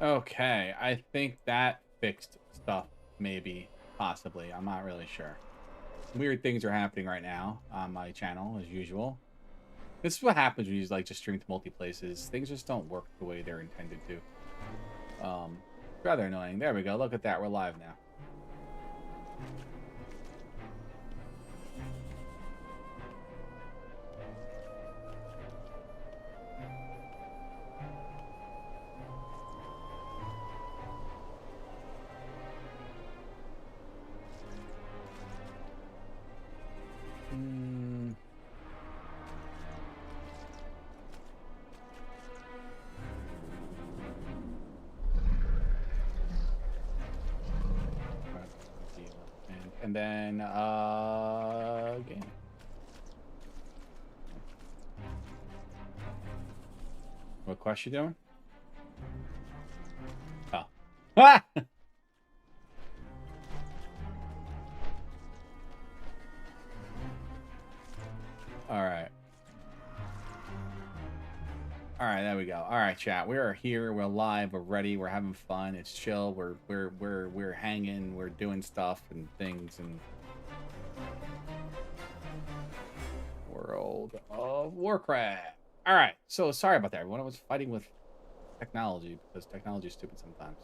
Okay, I think that fixed stuff, maybe, possibly. I'm not really sure. Weird things are happening right now on my channel, as usual. This is what happens when you like just stream to multi places. Things just don't work the way they're intended to. Rather annoying. There we go. Look at that. We're live now. And then, game. What quest you doing? Oh. Ah! Alright. Alright, there we go. Alright, chat. We are here, we're live, we're ready, we're having fun, it's chill, we're hanging, we're doing stuff and things and World of Warcraft. Alright, so sorry about that, everyone. I was fighting with technology because technology is stupid sometimes.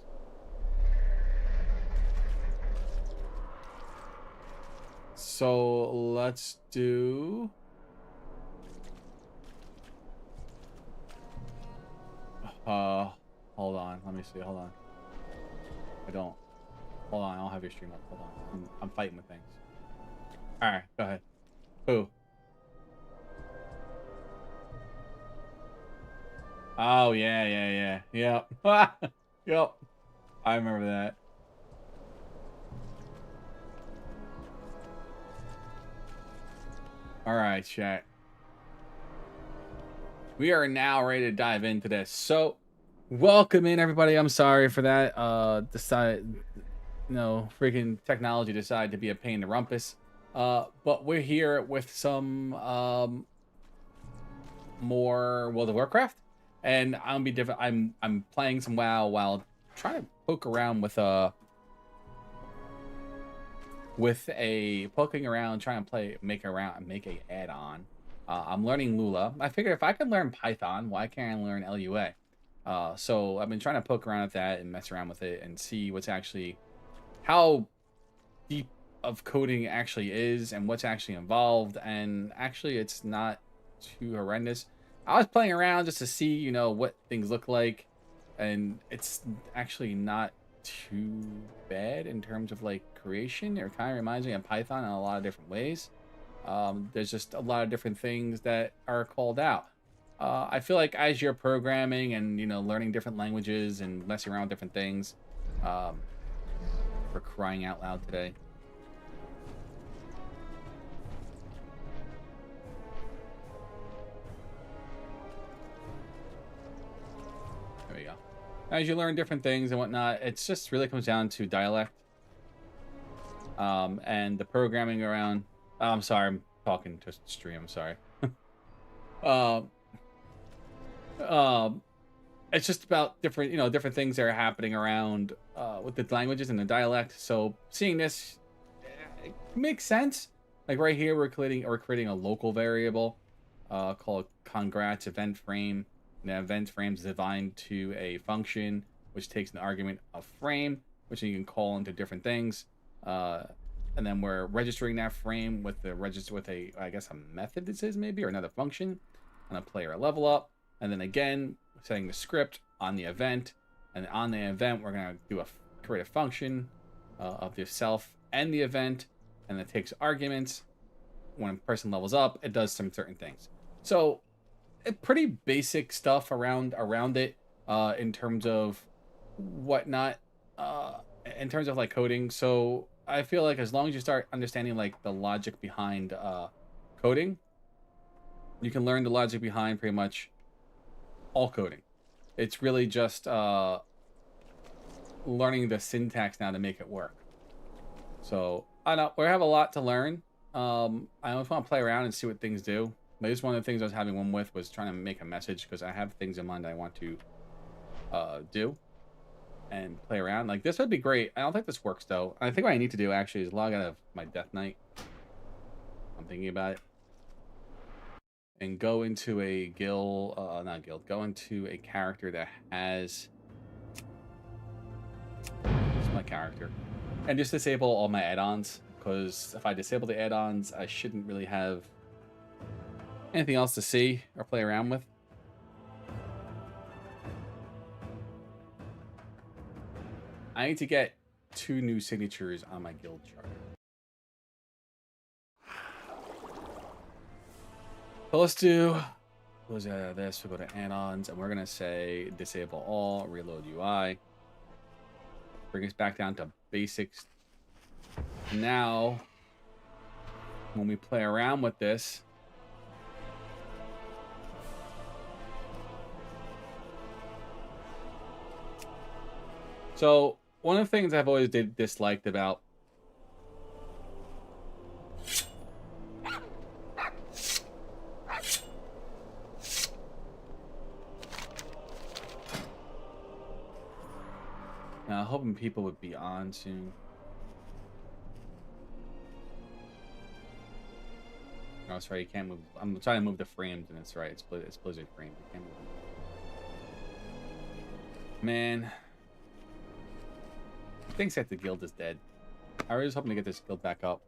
So let's do hold on, let me see, hold on. Hold on, I don't have your stream up, hold on. I'm fighting with things. Alright, go ahead. Who? Oh, yeah. Yep. Yep. I remember that. Alright, chat. We are now ready to dive into this. So, welcome in, everybody. I'm sorry for that. Freaking technology decided to be a pain in the rumpus. But we're here with some more World of Warcraft, and I'm gonna be different. I'm playing some WoW while trying to poke around with poking around, trying to make a add-on. I'm learning Lula. I figured if I could learn Python, why can't I learn LUA? So I've been trying to poke around with that and mess around with it and see how deep of coding actually is and what's actually involved. And actually, it's not too horrendous. I was playing around just to see, what things look like, and it's actually not too bad in terms of like creation. It kind of reminds me of Python in a lot of different ways. There's just a lot of different things that are called out. I feel like as you're programming and learning different languages and messing around with different things, for crying out loud today. There we go. As you learn different things and whatnot, it just really comes down to dialect. And the programming around. Oh, I'm sorry, I'm talking to stream. I'm sorry. It's just about different things that are happening around with the languages and the dialect. So seeing this, it makes sense. Like right here, we're creating a local variable called congrats event frame. And the event frame is defined to a function which takes an argument of frame, which you can call into different things. And then we're registering that frame with I guess a method this is maybe, or another function, on a player level up. And then again, setting the script on the event, and on the event we're going to create a function of the self and the event, and it takes arguments. When a person levels up, it does some certain things. So pretty basic stuff around it in terms of whatnot, in terms of like coding. So I feel like as long as you start understanding like the logic behind coding, you can learn the logic behind pretty much all coding. It's really just learning the syntax now to make it work. So I know we have a lot to learn. I just want to play around and see what things do. But this is one of the things I was having was trying to make a message, because I have things in mind I want to do. and play around. Like, this would be great. I don't think this works, though. I think what I need to do, actually, is log out of my Death Knight. I'm thinking about it. And go into a guild, not guild, go into a character that has... It's my character. And just disable all my add-ons. Because if I disable the add-ons, I shouldn't really have anything else to see or play around with. I need to get 2 new signatures on my guild chart. So let's do this. We'll go to add-ons, and we're gonna say disable all, reload UI. Bring us back down to basics. Now, when we play around with this, so one of the things I've always disliked about now, hoping people would be on soon. No, it's right. You can't move. I'm trying to move the frames, and it's right. It's Blizzard frames. You can't move them. Man, I think that the guild is dead. I was hoping to get this guild back up.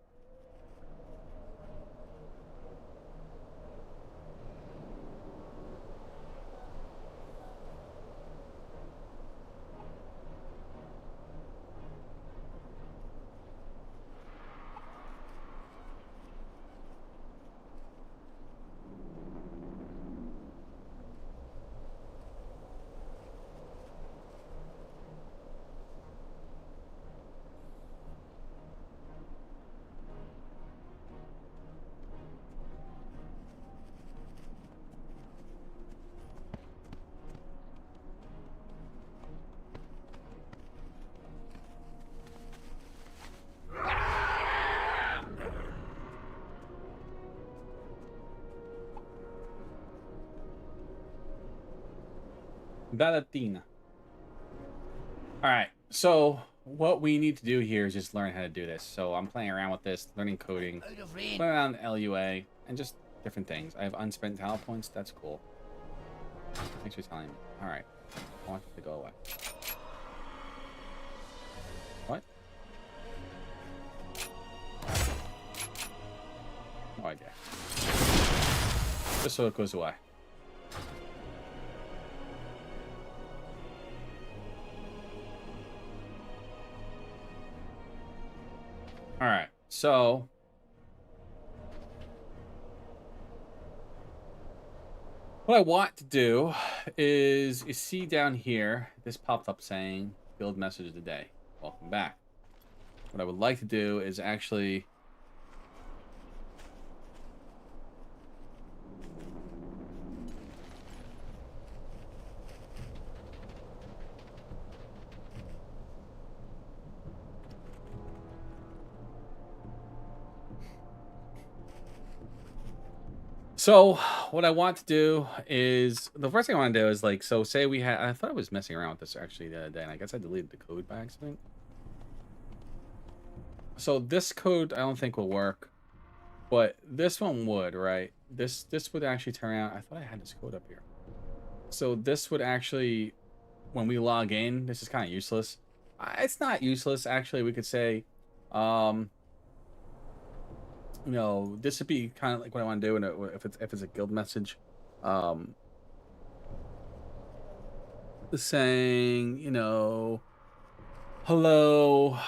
Valentina. All right, so what we need to do here is just learn how to do this. So I'm playing around with this, learning coding, playing around LUA, and just different things. I have unspent talent points. That's cool. Thanks for telling me. All right, I want it to go away. What? No idea. Just so it goes away. All right, so what I want to do is you see down here, this popped up saying build message of the day. Welcome back. What I would like to do is actually so what I want to do is the first thing I want to do is like, so say we had, I thought I was messing around with this actually the other day, and I guess I deleted the code by accident. So this code I don't think will work, but this one would, right? This would actually turn out, I thought I had this code up here. So this would actually, when we log in, this is kind of useless. It's not useless, actually. We could say, you know, this would be kind of like what I want to do, and if it's a guild message, saying, you know, hello,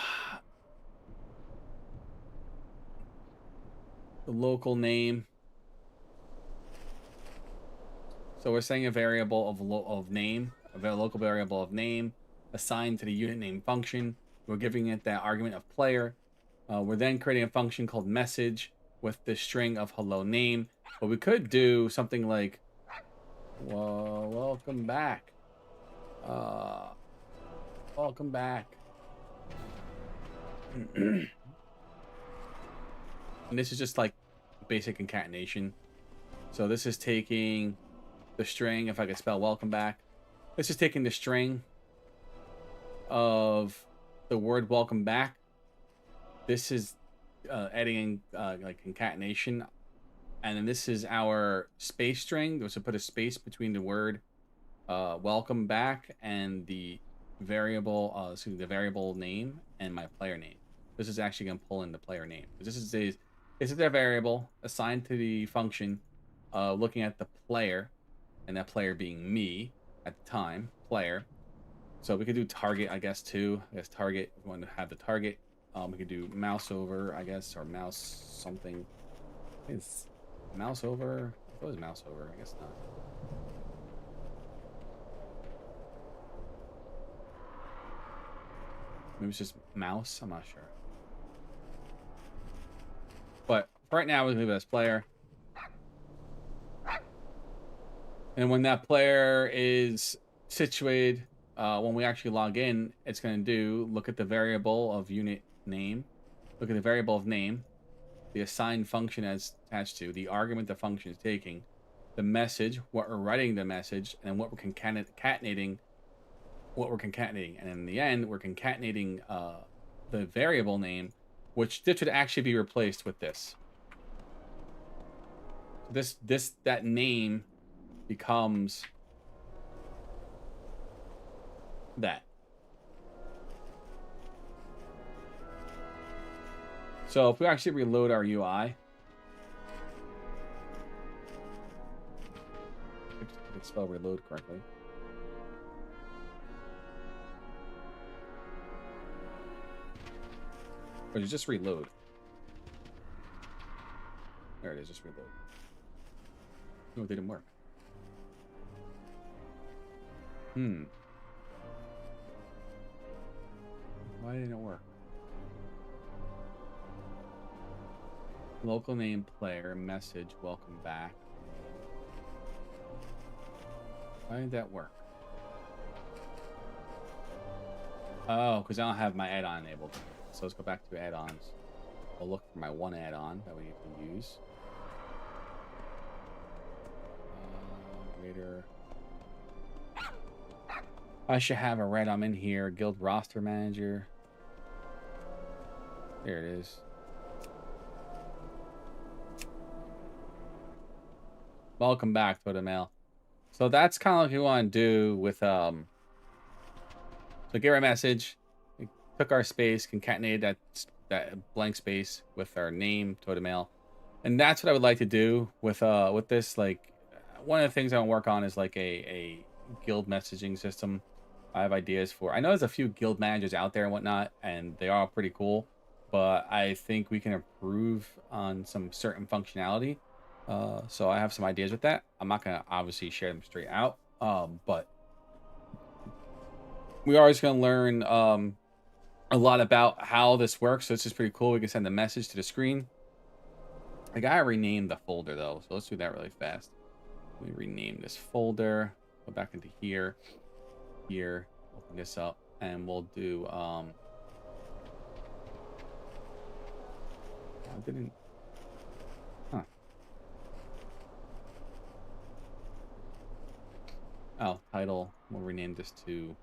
the local name. So we're saying a variable of name, a local variable of name assigned to the unit name function. We're giving it that argument of player. We're then creating a function called message with the string of hello name. But we could do something like, well, welcome back. Welcome back. And this is just like basic concatenation. So this is taking the string, if I could spell welcome back. This is taking the string of the word welcome back. This is adding like concatenation. And then this is our space string. So put a space between the word welcome back and the variable the variable name and my player name. This is actually going to pull in the player name. This is their variable assigned to the function looking at the player, and that player being me at the time, player. So we could do target, I guess, too. I guess target, if we want to have the target. We could do mouse over, I guess, or mouse something. I think it's mouse over. I thought it was mouse over. I guess not. Maybe it's just mouse. I'm not sure. But right now, we'll leave it as player. And when that player is situated, when we actually log in, it's going to look at the variable of unit name, look at the variable of name, the assigned function as attached to, the argument the function is taking, the message, what we're writing the message, and what we're concatenating, And in the end, we're concatenating the variable name, which this would actually be replaced with this. That name becomes that. So if we actually reload our UI, I can spell reload correctly. Or just reload. There it is, just reload. No, it didn't work. Why didn't it work? Local name player, message, welcome back. Why did that work? Oh, because I don't have my add-on enabled. So let's go back to add-ons. I'll look for my one add-on that we can use. Raider. I should have a red. I'm in here. Guild roster manager. There it is. Welcome back, Twitter Mail. So that's kind of like what we want to do with so get our message. We took our space, concatenated that blank space with our name, Totem Mail. And that's what I would like to do with this. Like, one of the things I want to work on is like a guild messaging system. I have ideas for. I know there's a few guild managers out there and whatnot, and they are pretty cool. But I think we can improve on some certain functionality. So I have some ideas with that. I'm not gonna obviously share them straight out. But we are just gonna learn a lot about how this works. So this is pretty cool. We can send a message to the screen. I gotta rename the folder though, so let's do that really fast. We rename this folder. Go back into here. Here, open this up, and we'll do I didn't. Huh. Oh, title. We'll rename this to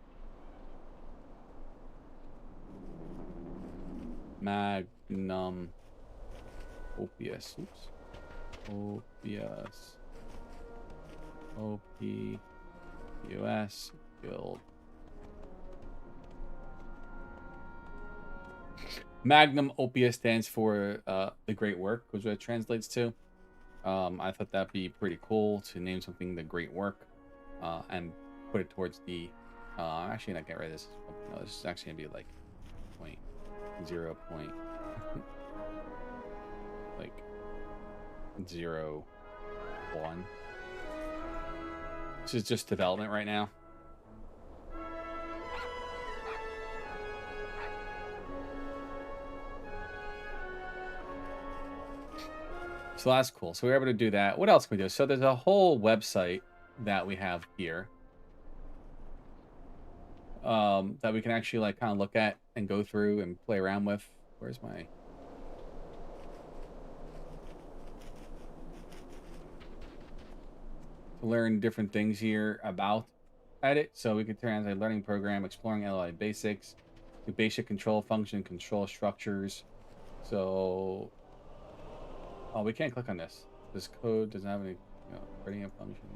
Magnum Opus. Oops. Opus. OPUS Guild. Magnum Opus stands for the great work, which what it translates to. I thought that'd be pretty cool to name something the great work and put it towards the I'm actually not get rid of this. No, this is actually gonna be like 0. Like 0.1. This is just development right now. So that's cool. So we were able to do that. What else can we do? So there's a whole website that we have here that we can actually like kind of look at and go through and play around with. Where's my... Learn different things here about edit. So we could translate learning program, exploring LUA basics, the basic control function, control structures. So, oh, we can't click on this. This code doesn't have any, creating a function.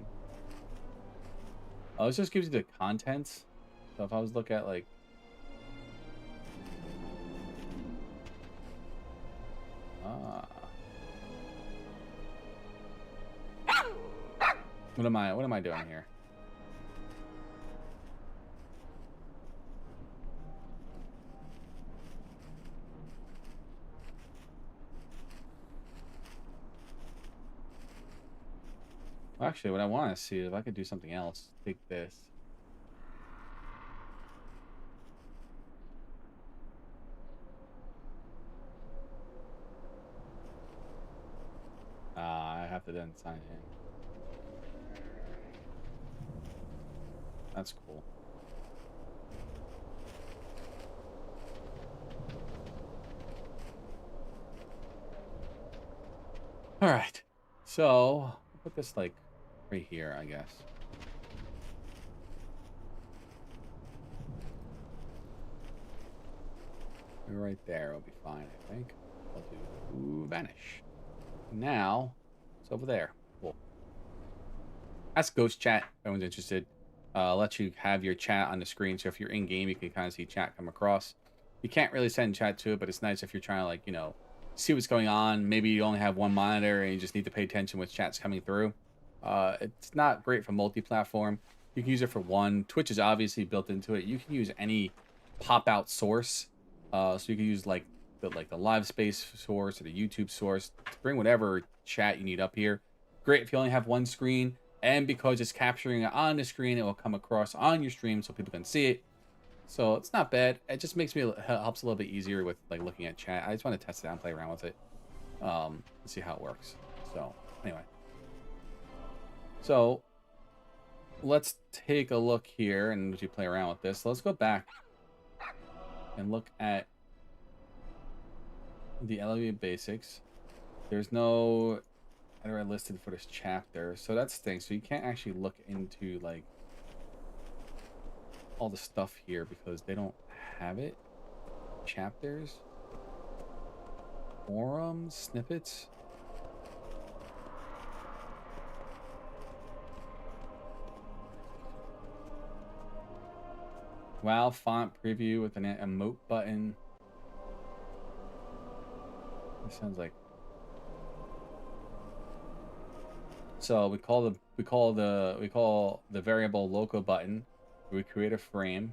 Oh, this just gives you the contents. So if I was to look at like, what am I doing here? Well, actually, what I want to see is if I could do something else. Take this. I have to then sign in. That's cool. All right. So I'll put this like right here, I guess. Right there will be fine, I think. I'll do vanish. Now it's over there. Cool. That's ghost chat. If anyone's interested, lets you have your chat on the screen. So if you're in game, you can kind of see chat come across. You can't really send chat to it, but it's nice if you're trying to, like, see what's going on. Maybe you only have one monitor and you just need to pay attention when chat's coming through. It's not great for multi-platform. You can use it for one. Twitch is obviously built into it. You can use any pop-out source. So you can use like the live space source or the YouTube source to bring whatever chat you need up here. Great if you only have one screen, and because it's capturing it on the screen, it will come across on your stream so people can see it. So it's not bad. It just makes me helps a little bit easier with like looking at chat. I just want to test it out and play around with it, and see how it works. So anyway, so let's take a look here and you play around with this. So let's go back and look at the LUA basics. There's no editor listed for this chapter, so that's the thing. So you can't actually look into like all the stuff here because they don't have it. Chapters, forums, snippets. WoW font preview with an emote button. It sounds like. So we call the variable local button. We create a frame.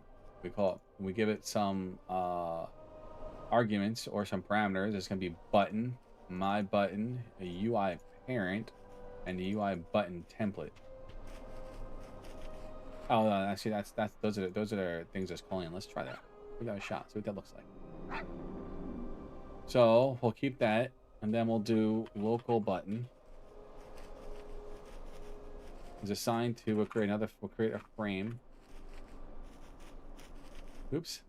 We give it some arguments or some parameters. It's gonna be button, my button, a UI parent, and the UI button template. Oh, no, actually, those are the things that's calling. Let's try that. Give that a shot. See what that looks like. So we'll keep that, and then we'll do local button. Is assigned to. We'll create a frame. Oops.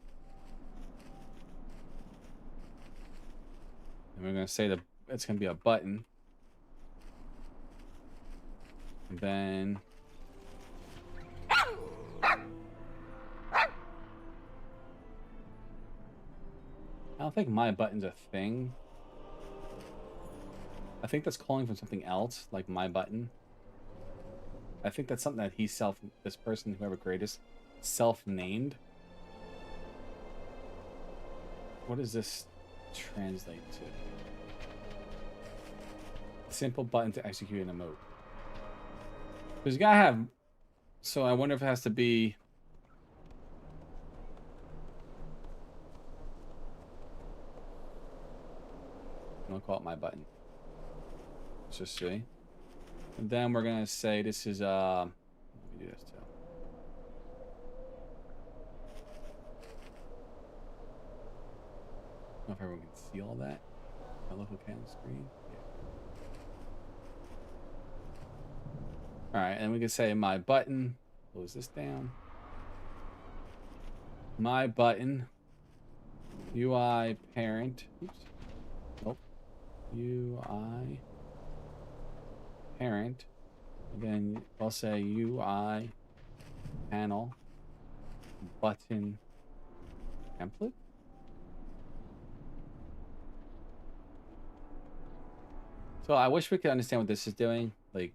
And we're gonna say it's gonna be a button. And then. I don't think my button's a thing. I think that's calling from something else, like my button. I think that's something that this person, whoever created this, self-named. What does this translate to? Simple button to execute an emote. Because you gotta have. So I wonder if it has to be. I'm gonna call it my button. Let's just see. And then we're gonna say this is let me do this too. I don't know if everyone can see all that. My local camera screen. Yeah. Alright, and we can say my button. Close this down. My button. UI parent. Oops. Nope. UI parent. And then I'll say UI panel button template. So I wish we could understand what this is doing. Like,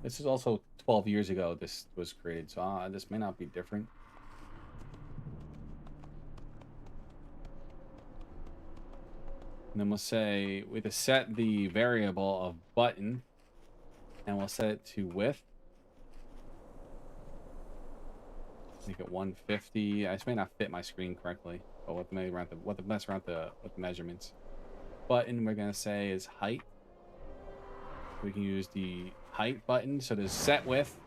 this is also 12 years ago this was created, so this may not be different. And then we'll say we have to set the variable of button, and we'll set it to width. Make it 150. I just may not fit my screen correctly, but with the measurements. Button we're gonna say is height. We can use the height button. So there's set width,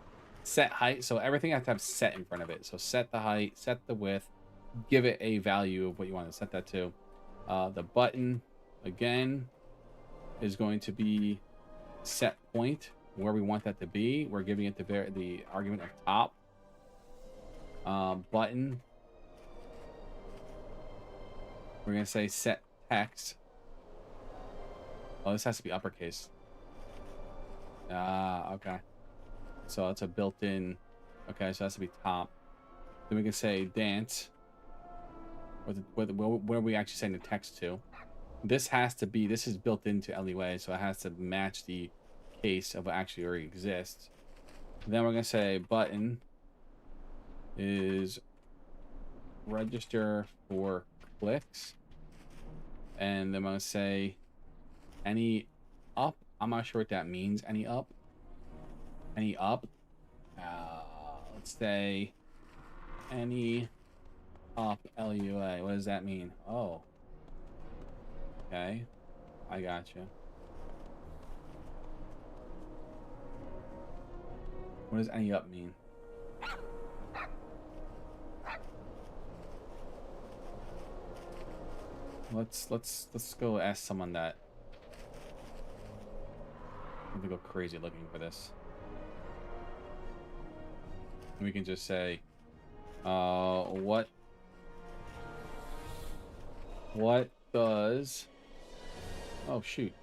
set height. So everything has to have set in front of it. So set the height, set the width, give it a value of what you want to set that to. The button again is going to be set point where we want that to be. We're giving it the argument of top. Button. We're gonna say set text. Oh, this has to be uppercase. Okay. So it's a built-in. Okay, so it has to be top. Then we can say dance. Where are we actually setting the text to? This has to be. This is built into LUA, so it has to match the case of what actually already exists. Then we're gonna say button is register for clicks, and then I'm gonna say any up. I'm not sure what that means. Any up. Let's say any up LUA. What does that mean? Oh, okay, I gotcha. What does any up mean? Let's go ask someone that. I'm gonna go crazy looking for this. We can just say, what does? Oh shoot.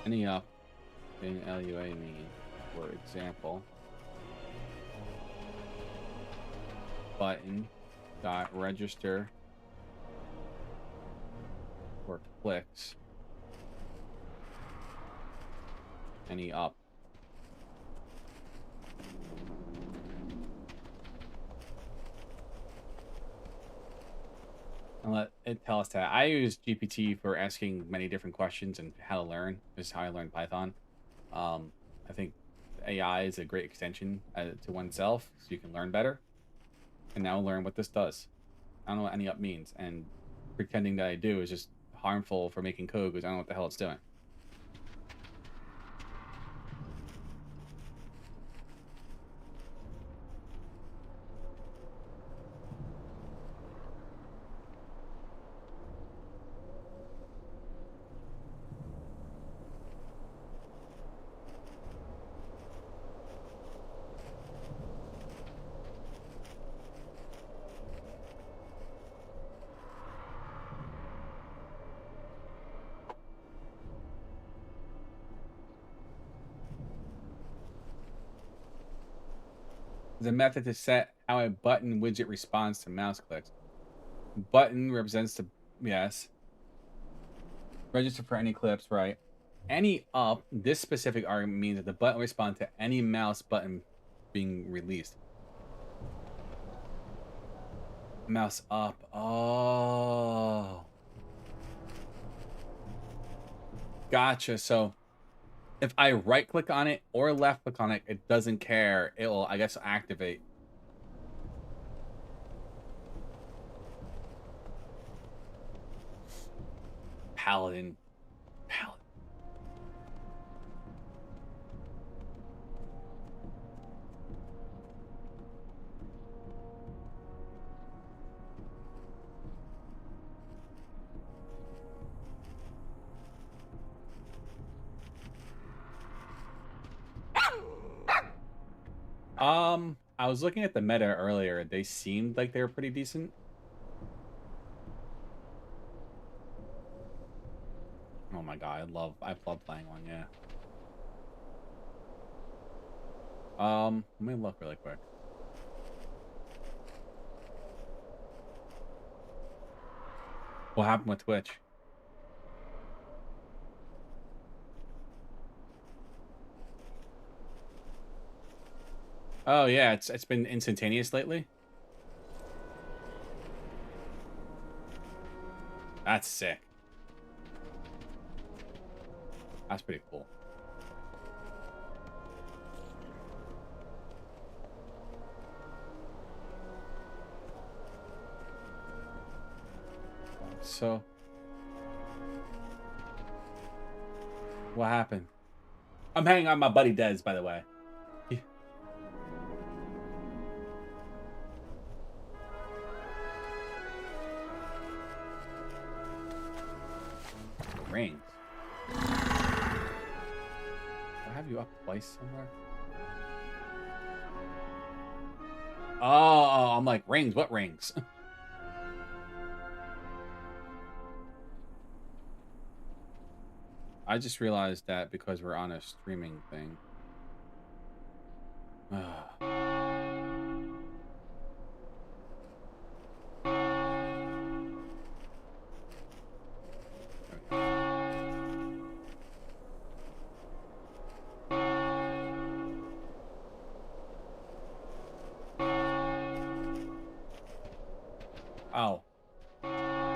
Any up in LUA mean, for example, button dot register for clicks. Any up. And let it tell us that. I use GPT for asking many different questions and how to learn. This is how I learned Python. I think AI is a great extension to oneself, so you can learn better. And now learn what this does. I don't know what any up means, and pretending that I do is just harmful for making code because I don't know what the hell it's doing. There's a method to set how a button widget responds to mouse clicks. Button represents the, yes. Register for any clips, right? Any up, this specific argument means that the button responds to any mouse button being released. Mouse up. Oh. Gotcha. So if I right click on it or left click on it, it doesn't care. It will, I guess, activate. Paladin. I was looking at the meta earlier. They seemed like they were pretty decent. Oh my god. I love playing one, yeah. Let me look really quick. What happened with Twitch? Oh yeah, it's been instantaneous lately. That's sick. That's pretty cool. So, what happened? I'm hanging on my buddy Dez, by the way. Rings. I have you up twice somewhere. Oh, I'm like, rings? What rings? I just realized that because we're on a streaming thing. Oh.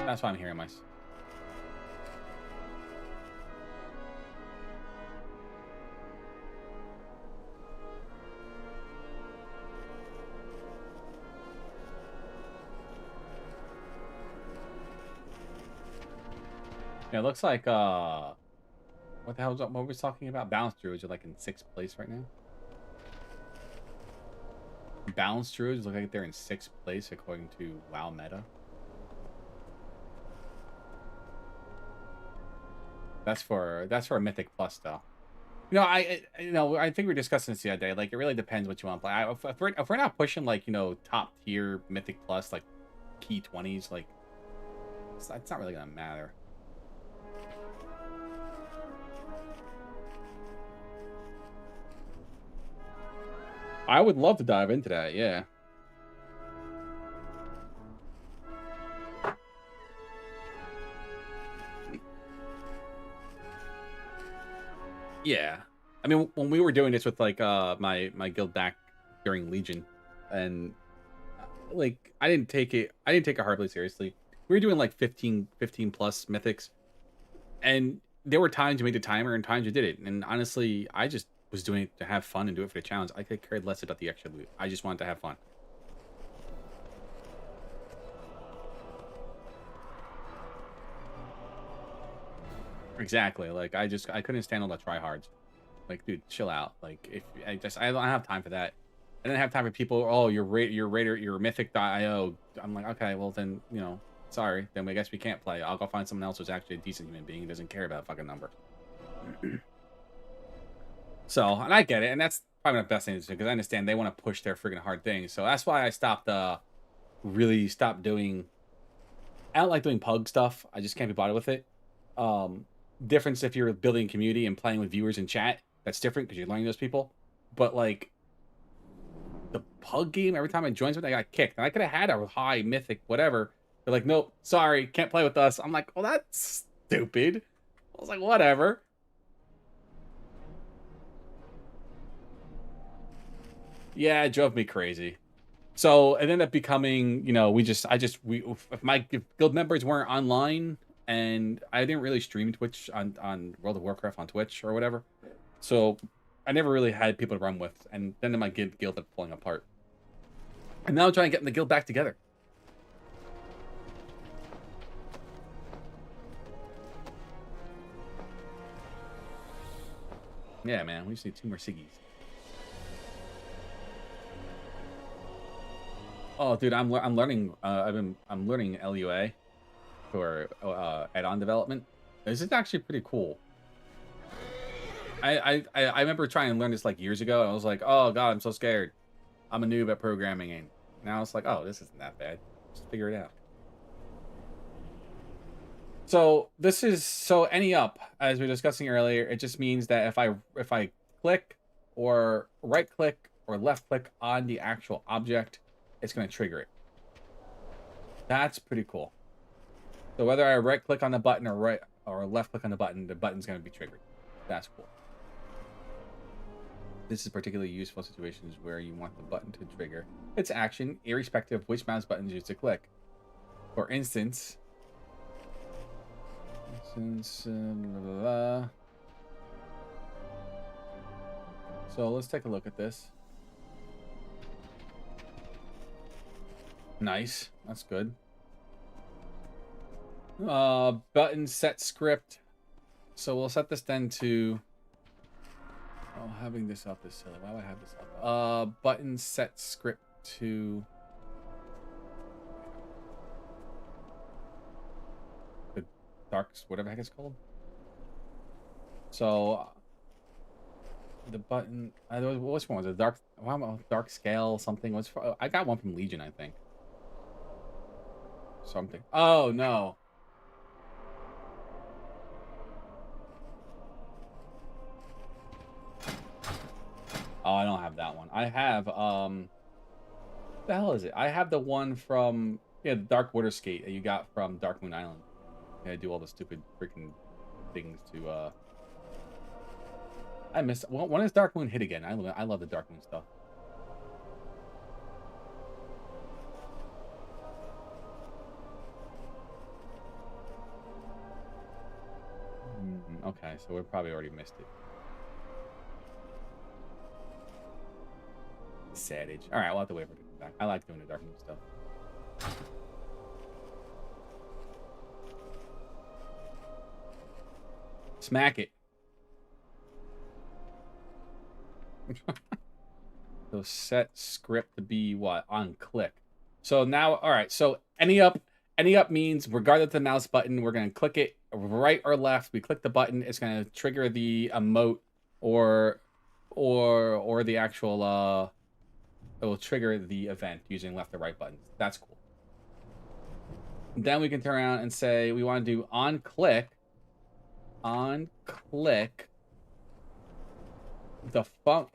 That's why I'm hearing myself. Yeah, it looks like what the hell was what were we talking about? Balance druids are like in 6th place right now. Balance druids look like they're in 6th place according to WoW meta. That's for a Mythic Plus though. You know, I think we were discussing this the other day. Like, it really depends what you want to play. If we're not pushing like, you know, top tier Mythic Plus, like key 20s, like it's not really gonna matter. I would love to dive into that, yeah. Yeah. I mean, when we were doing this with like my guild back during Legion, and like I didn't take it hardly seriously. We were doing like 15 plus mythics, and there were times you made the timer and times you did it. And honestly, I just was doing it to have fun and do it for the challenge. I could care less about the extra loot. I just wanted to have fun. Exactly. Like I couldn't stand all the tryhards. Like, dude, chill out. Like, if I don't have time for that. I didn't have time for people. Oh, your raider, your mythic.io. I'm like, okay, well then, you know, sorry. Then I guess we can't play. I'll go find someone else who's actually a decent human being who doesn't care about a fucking number. So, and I get it, and that's probably the best thing to do because I understand they want to push their freaking hard thing. So that's why I stopped. Really stopped doing. I don't like doing pug stuff. I just can't be bothered with it. Difference if you're building community and playing with viewers in chat. That's different because you're learning those people. But like the pug game, every time I joined something, I got kicked. And I could have had a high mythic, whatever. They're like, nope, sorry, can't play with us. I'm like, well, that's stupid. I was like, whatever. Yeah, it drove me crazy. So it ended up becoming, you know, if my guild members weren't online, and I didn't really stream Twitch on World of Warcraft on Twitch or whatever. So I never really had people to run with, and then my guild ended up falling apart. And now I'm trying to get the guild back together. Yeah, man, we just need 2 more Siggies. Oh, dude, I'm learning. I'm learning LUA for add-on development. This is actually pretty cool. I remember trying to learn this like years ago. I was like, oh god, I'm so scared. I'm a noob at programming, and now it's like, oh, this isn't that bad. Just figure it out. So this is so any up, as we were discussing earlier, it just means that if I click or right click or left click on the actual object, it's going to trigger it. That's pretty cool. So whether I right click on the button or left click on the button's going to be triggered. That's cool. This is particularly useful in situations where you want the button to trigger its action, irrespective of which mouse button you use to click. For instance, so let's take a look at this. Nice, that's good. Button set script. So we'll set this then to. Oh, having this up is silly. Why would I have this up? Button set script to. The darks, whatever the heck it's called. So. The button. Which one was it? Dark scale something. I got one from Legion, I think. Something. Oh no. Oh, I don't have that one. I have what the hell is it? I have the one from the Dark Water Skate that you got from Dark Moon Island. Yeah, I do all the stupid freaking things to I miss when is Dark Moon hit again? I love the Dark Moon stuff. Okay, so we probably already missed it. Savage. All right, we'll have to wait for it to come back. I like doing the Dark Moon stuff. Smack it. So set script to be what? On click. So now, all right. So any up means regardless of the mouse button, we're going to click it right or left. We click the button. It's going to trigger the emote or the actual it will trigger the event using left or right buttons. That's cool. Then we can turn around and say we want to do on click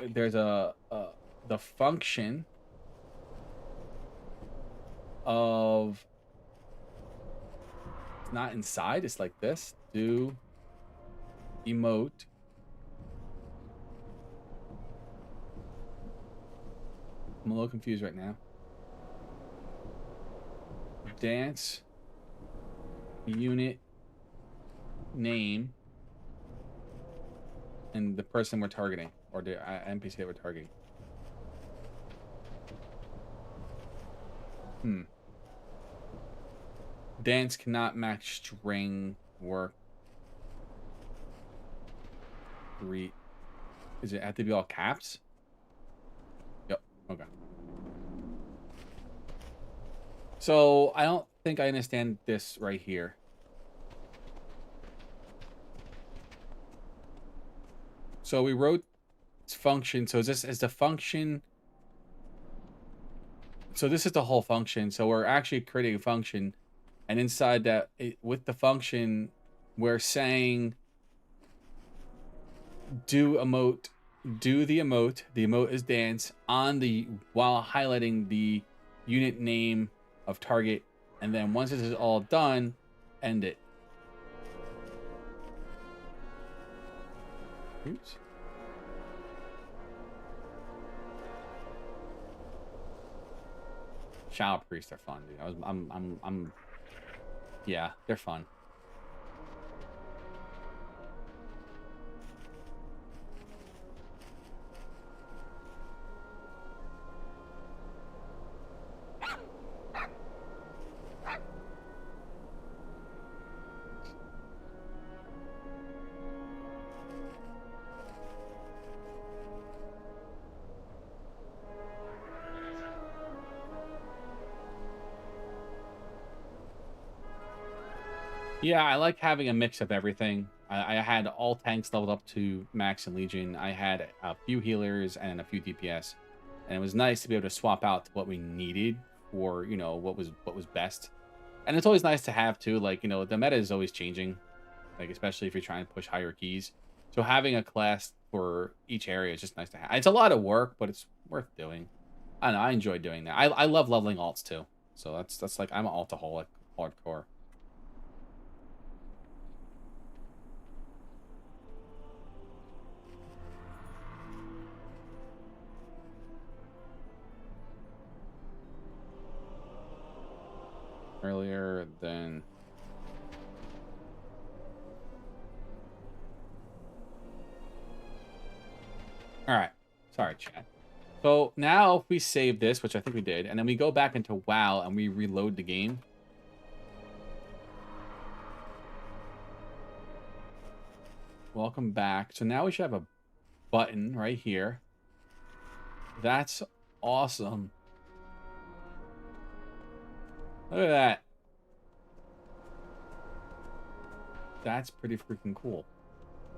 there's the function of, it's not inside, it's like this, do emote I'm a little confused right now. Dance unit name and the person we're targeting, or the NPC that we're targeting. Dance cannot match string work. Is it have to be all caps? Yep. Okay. So I don't think I understand this right here. So we wrote function. So this is the function. So this is the whole function. So we're actually creating a function, and inside that, with the function, we're saying do the emote. The emote is dance while highlighting the unit name of target, and then once this is all done, end it. Oops. Shadow Priests are fun, dude. Yeah, they're fun. Yeah, I like having a mix of everything. I had all tanks leveled up to max in Legion. I had a few healers and a few DPS, and it was nice to be able to swap out to what we needed for what was best. And it's always nice to have too, like, you know, the meta is always changing, like especially if you're trying to push higher keys. So having a class for each area is just nice to have. It's a lot of work, but it's worth doing. I don't know, I enjoy doing that. I love leveling alts too. So that's like I'm an altaholic hardcore. Earlier than all right. Sorry, chat. So now if we save this, which I think we did, and then we go back into WoW and we reload the game. Welcome back. So now we should have a button right here. That's awesome. Look at that. That's pretty freaking cool.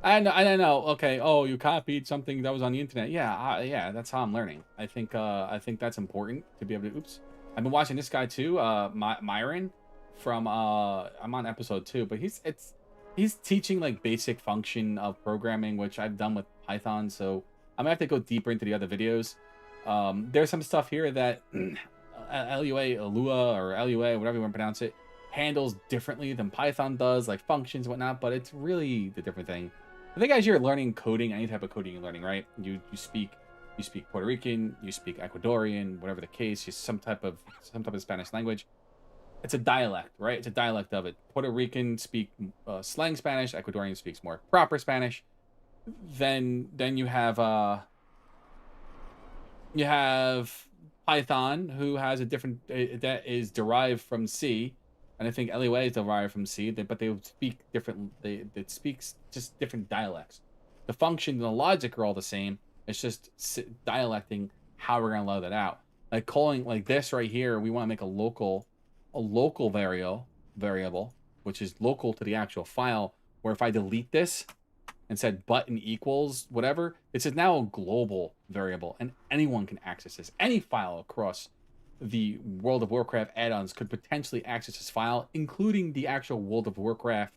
I know. Okay. Oh, you copied something that was on the internet. Yeah. Yeah. That's how I'm learning. I think that's important to be able to. Oops. I've been watching this guy too. Myron from. I'm on episode 2, but he's teaching like basic function of programming, which I've done with Python. So I'm gonna have to go deeper into the other videos. There's some stuff here that LUA or LUA, whatever you want to pronounce it, handles differently than Python does, like functions and whatnot. But it's really the different thing. I think as you're learning coding, any type of coding you're learning, right? You speak Puerto Rican, you speak Ecuadorian, whatever the case, you some type of Spanish language. It's a dialect, right? It's a dialect of it. Puerto Rican speak slang Spanish, Ecuadorian speaks more proper Spanish. Then you have Python, who has a different that is derived from C. And I think LUA is derived from C, but they speak different. It speaks just different dialects. The function and the logic are all the same. It's just dialecting how we're gonna allow that out. Like calling like this right here, we want to make a local variable, which is local to the actual file. Where if I delete this and said button equals whatever, it says now a global variable, and anyone can access this. Any file across the World of Warcraft add-ons could potentially access this file, including the actual World of Warcraft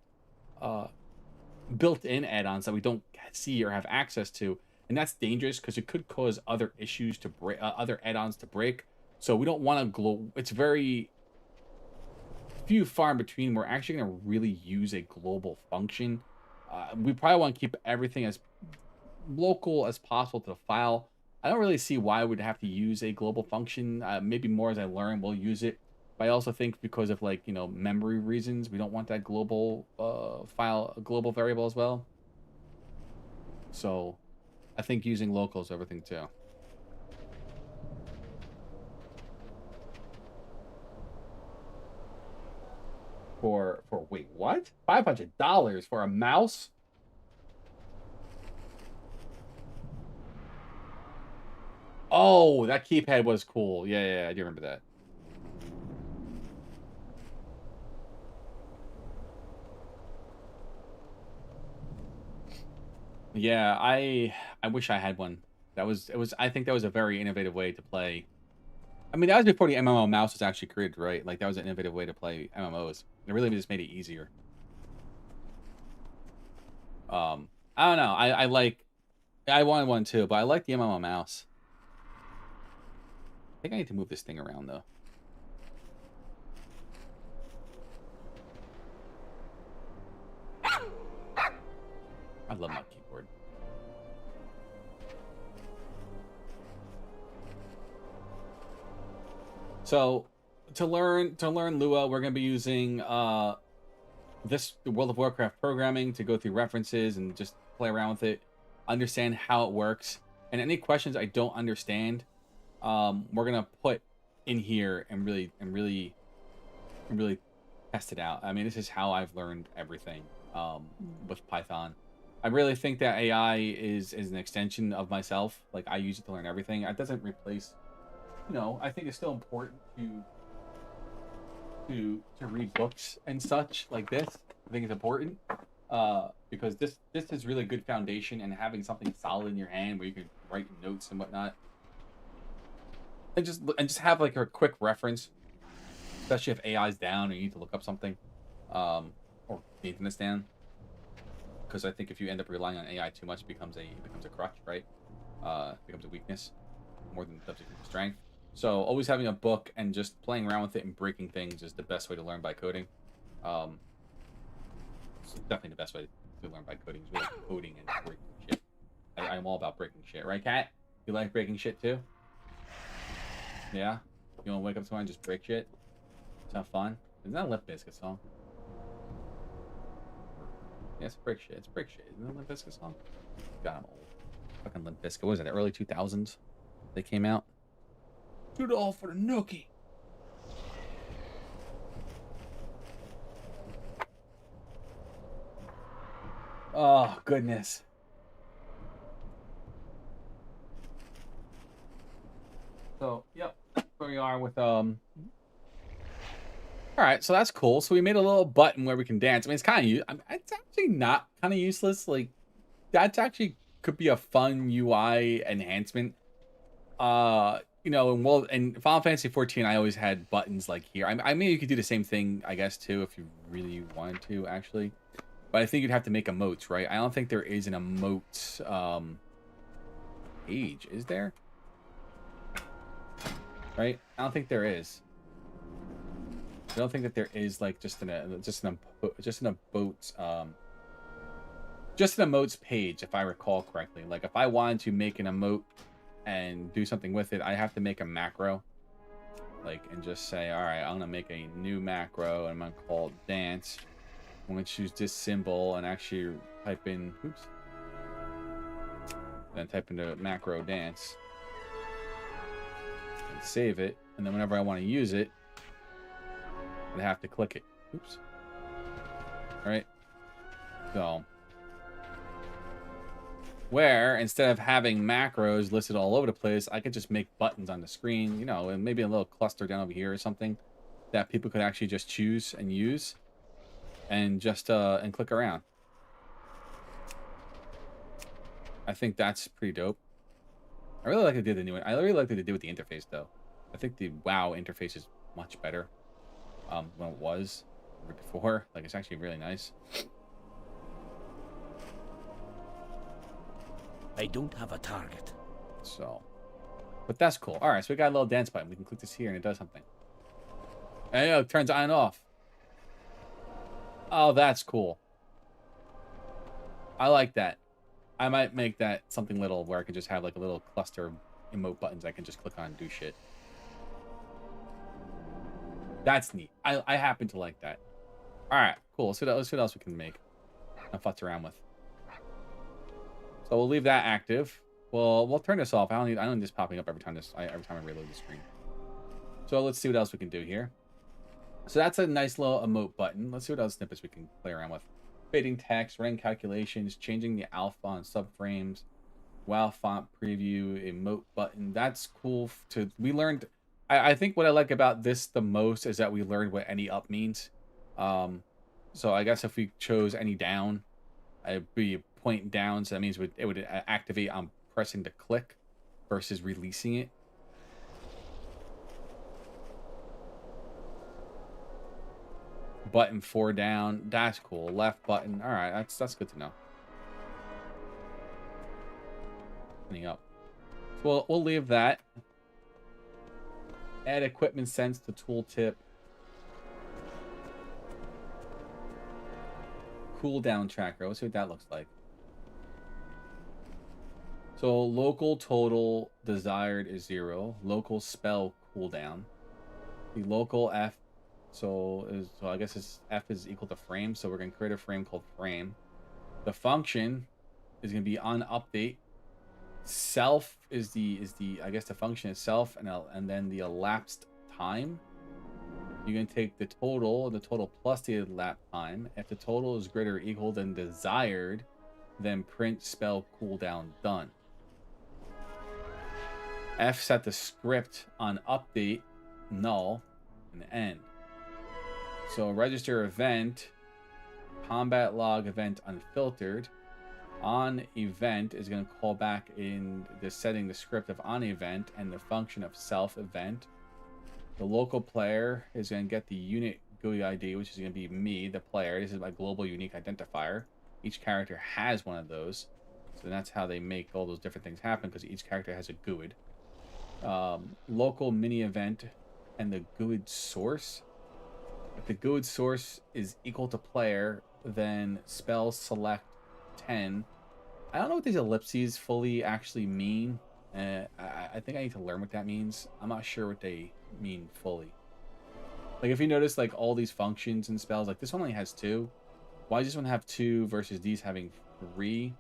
built-in add-ons that we don't see or have access to, and that's dangerous because it could cause other issues to break, other add-ons to break. So we don't want to it's very far in between. We're actually going to really use a global function. We probably want to keep everything as local as possible to the file. I don't really see why we'd have to use a global function. Maybe more as I learn, we'll use it. But I also think because of like, you know, memory reasons, we don't want that global global variable as well. So I think using local is everything too. For wait, what? $500 for a mouse? Oh, that keypad was cool. Yeah, I do remember that. Yeah, I wish I had one. I think that was a very innovative way to play. I mean, that was before the MMO mouse was actually created, right? Like that was an innovative way to play MMOs. It really just made it easier. I don't know. I wanted one too, but I like the MMO mouse. I think I need to move this thing around though. I love my keyboard. So to learn Lua, we're gonna be using this World of Warcraft programming to go through references and just play around with it, understand how it works, and any questions I don't understand, we're gonna put in here and really test it out. I mean, this is how I've learned everything with Python. I really think that AI is an extension of myself. Like I use it to learn everything. It doesn't replace. You know, I think it's still important to read books and such like this. I think it's important because this is really good foundation, and having something solid in your hand where you can write notes and whatnot, and just have like a quick reference especially if AI is down or you need to look up something, or the internet's down. Because I think if you end up relying on AI too much, it becomes a crutch, right? It becomes a weakness more than it becomes a strength. So always having a book and just playing around with it and breaking things is the best way to learn by coding. It's definitely the best way to learn by coding is really coding and breaking shit. I'm all about breaking shit, right, Kat? You like breaking shit too? Yeah? You want to wake up tomorrow and just break shit? It's not fun. Isn't that a Limp Bizkit song? Yeah, it's break shit. It's break shit. Isn't that a Limp Bizkit song? God, I'm old. Fucking Limp Bizkit. What was it? The early 2000s? They came out. Do it all for the nookie. Oh, goodness. So, yep. Where we are with, All right, so that's cool. So we made a little button where we can dance. I mean, it's kind of, it's actually not kind of useless. Like, that's actually could be a fun UI enhancement. You know, and well, in Final Fantasy 14, I always had buttons like here. I mean, you could do the same thing, I guess, too, if you really wanted to, actually. But I think you'd have to make emotes, right? I don't think there is an emote page, is there? Right? I don't think there is. I don't think that there is like just an emotes page, if I recall correctly. Like if I wanted to make an emote and do something with it, I have to make a macro. Like and just say, all right, I'm gonna make a new macro and I'm gonna call it dance. I'm gonna choose this symbol and actually type in then type into macro dance. And save it. And then whenever I want to use it, I have to click it. Oops. All right. So, where instead of having macros listed all over the place, I could just make buttons on the screen, you know, and maybe a little cluster down over here or something that people could actually just choose and use and just and click around. I think that's pretty dope. I really like they did the new one. I really like what they did with the interface though. I think the WoW interface is much better when it was before. Like it's actually really nice. I don't have a target. So, but that's cool. All right, so we got a little dance button. We can click this here and it does something. And it turns on and off. Oh, that's cool. I like that. I might make that something little where I can just have like a little cluster of emote buttons I can just click on and do shit. That's neat. I happen to like that. All right, cool. So let's see what else we can make and futz around with. So we'll leave that active. Well, we'll turn this off. I don't need this popping up every time I reload the screen. So let's see what else we can do here. So that's a nice little emote button. Let's see what other snippets we can play around with. Fading text, running calculations, changing the alpha on subframes, WoW font preview, emote button. That's cool. We learned. I think what I like about this the most is that we learned what any up means. So I guess if we chose any down, it'd be point down. So that means it would activate on pressing the click versus releasing it. Button 4 down. That's cool. Left button. All right, that's good to know. Opening up. So we'll leave that. Add equipment sense to tooltip. Cooldown tracker. Let's see what that looks like. So local total desired is 0. Local spell cooldown. The local F. So I guess it's F is equal to frame. So we're gonna create a frame called frame. The function is gonna be on update. Self is the I guess the function itself, and then the elapsed time. You can take the total plus the elapsed time. If the total is greater or equal than desired, then print spell cooldown done. F set the script on update, null, and end. So register event, combat log event unfiltered. On event is going to call back in the setting the script of on event and the function of self event. The local player is going to get the unit GUI ID, which is going to be me, the player. This is my global unique identifier. Each character has one of those. So that's how they make all those different things happen, because each character has a GUID. Local mini event and the GUID source. If the GUID source is equal to player, then spell select 10. I don't know what these ellipses fully actually mean. I think I need to learn what that means. I'm not sure what they mean fully. Like, if you notice, like, all these functions and spells, like, this one only has 2. Why does this one have 2 versus these having 3?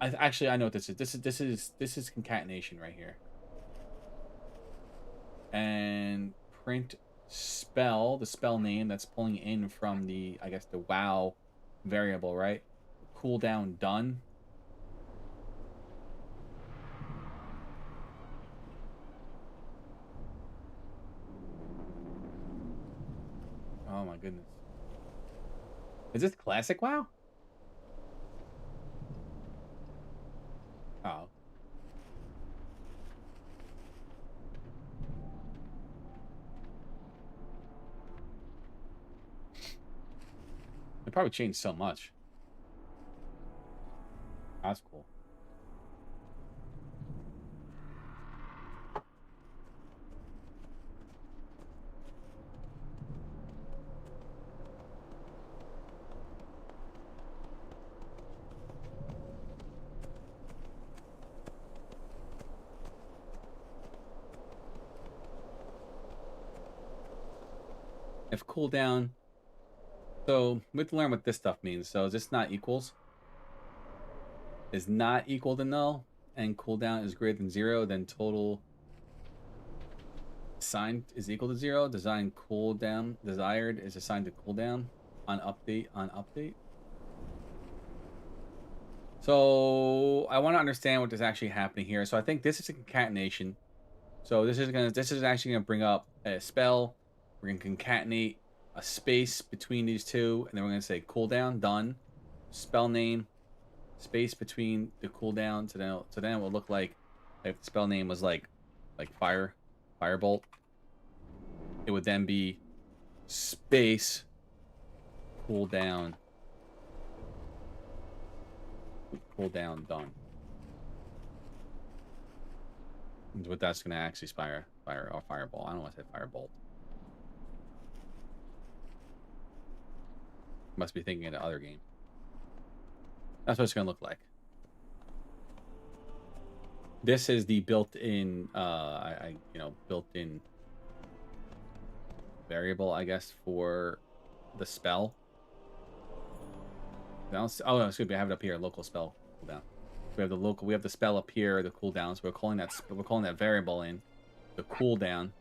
Actually, I know what this is. This is concatenation right here. And print spell, the spell name that's pulling in from the, I guess, the WoW variable, right? Cooldown done. Oh my goodness. Is this classic WoW? Oh. It probably changed so much. That's cool. If cooldown, so we have to learn what this stuff means. So is this not equals? Is not equal to null, and cooldown is greater than 0, then total assigned is equal to 0. Design cooldown desired is assigned to cooldown on update. So I want to understand what is actually happening here. So I think this is a concatenation. So this is actually gonna bring up a spell. We're gonna concatenate a space between these two, and then we're gonna say cooldown done, spell name, space between the cooldown. So then it will look like if the spell name was like firebolt. It would then be space cooldown done. Is what that's gonna actually fire or fireball. I don't want to say firebolt. Must be thinking of the other game. That's what it's gonna look like. This is the built-in, built-in variable, I guess, for the spell. Oh, excuse me, I have it up here. Local spell cooldown. We have the spell up here, the cooldown. So we're calling that variable in the cooldown, and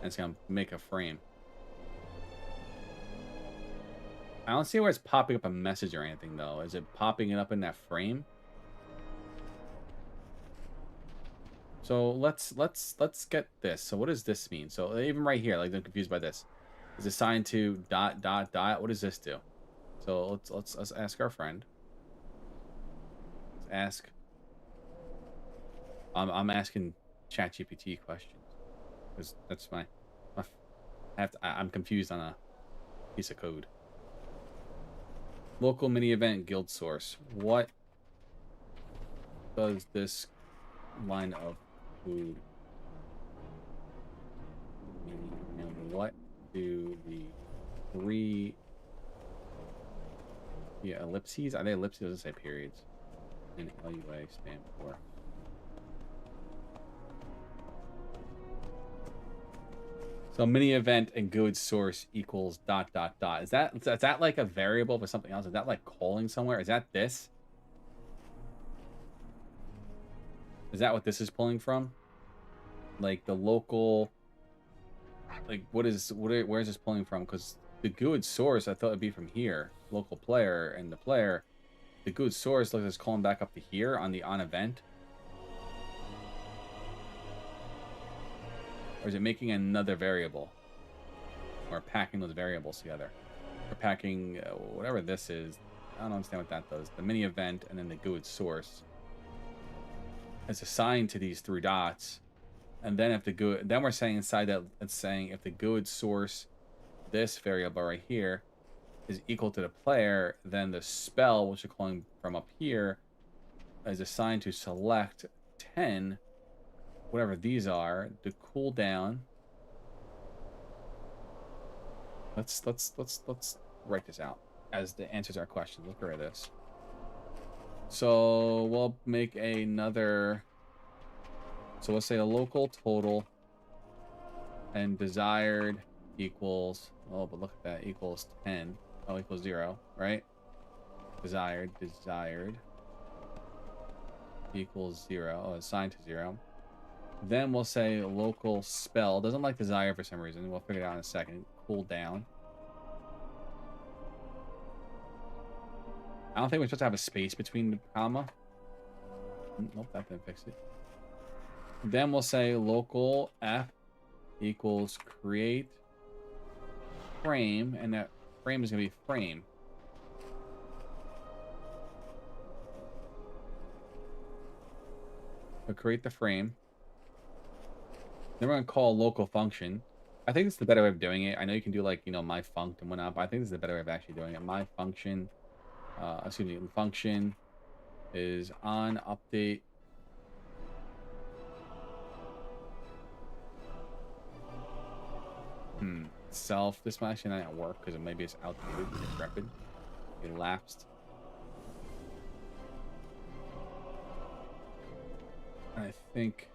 it's gonna make a frame. I don't see where it's popping up a message or anything though. Is it popping it up in that frame? So let's get this. So what does this mean? So even right here, like I'm confused by this. Is assigned to ... What does this do? So let's ask our friend. Let's ask. I'm asking ChatGPT questions because that's I'm confused on a piece of code. Local mini event guild source. What does this line of food mean? And what do the 3 ellipses? Are they ellipses? It doesn't say periods. And LUA stand for. So mini event and GUID source equals ... Is that like a variable for something else? Is that like calling somewhere? Is that this? Is that what this is pulling from? Like the local, like where is this pulling from? Because the GUID source I thought it'd be from here, local player, and the player. The GUID source looks like it's calling back up to here on the on event. Or is it making another variable? Or packing those variables together? Or packing whatever this is. I don't understand what that does. The mini event and then the GUID source. It's assigned to these 3 dots. And then if the GUID, then we're saying inside that it's saying if the GUID source, this variable right here, is equal to the player, then the spell, which we're calling from up here, is assigned to select 10, whatever these are, the cooldown. Let's write this out as the answers to our questions. Let's go this. So we'll make another. So let's say a local total and desired equals. Oh, but look at that, equals 10. Oh, equals 0, right? Desired equals 0. Oh, assigned to 0. Then we'll say local spell. Doesn't like desire for some reason. We'll figure it out in a second. Cooldown. I don't think we're supposed to have a space between the comma. Nope, that didn't fix it. Then we'll say local f equals create frame, and that frame is going to be frame. So create the frame. Then we're going to call local function. I think it's the better way of doing it. I know you can do like, you know, my funct and whatnot, but I think this is the better way of actually doing it. My function, function is on update. Self. This might actually not work because maybe it's outdated, decrepit, elapsed. I think.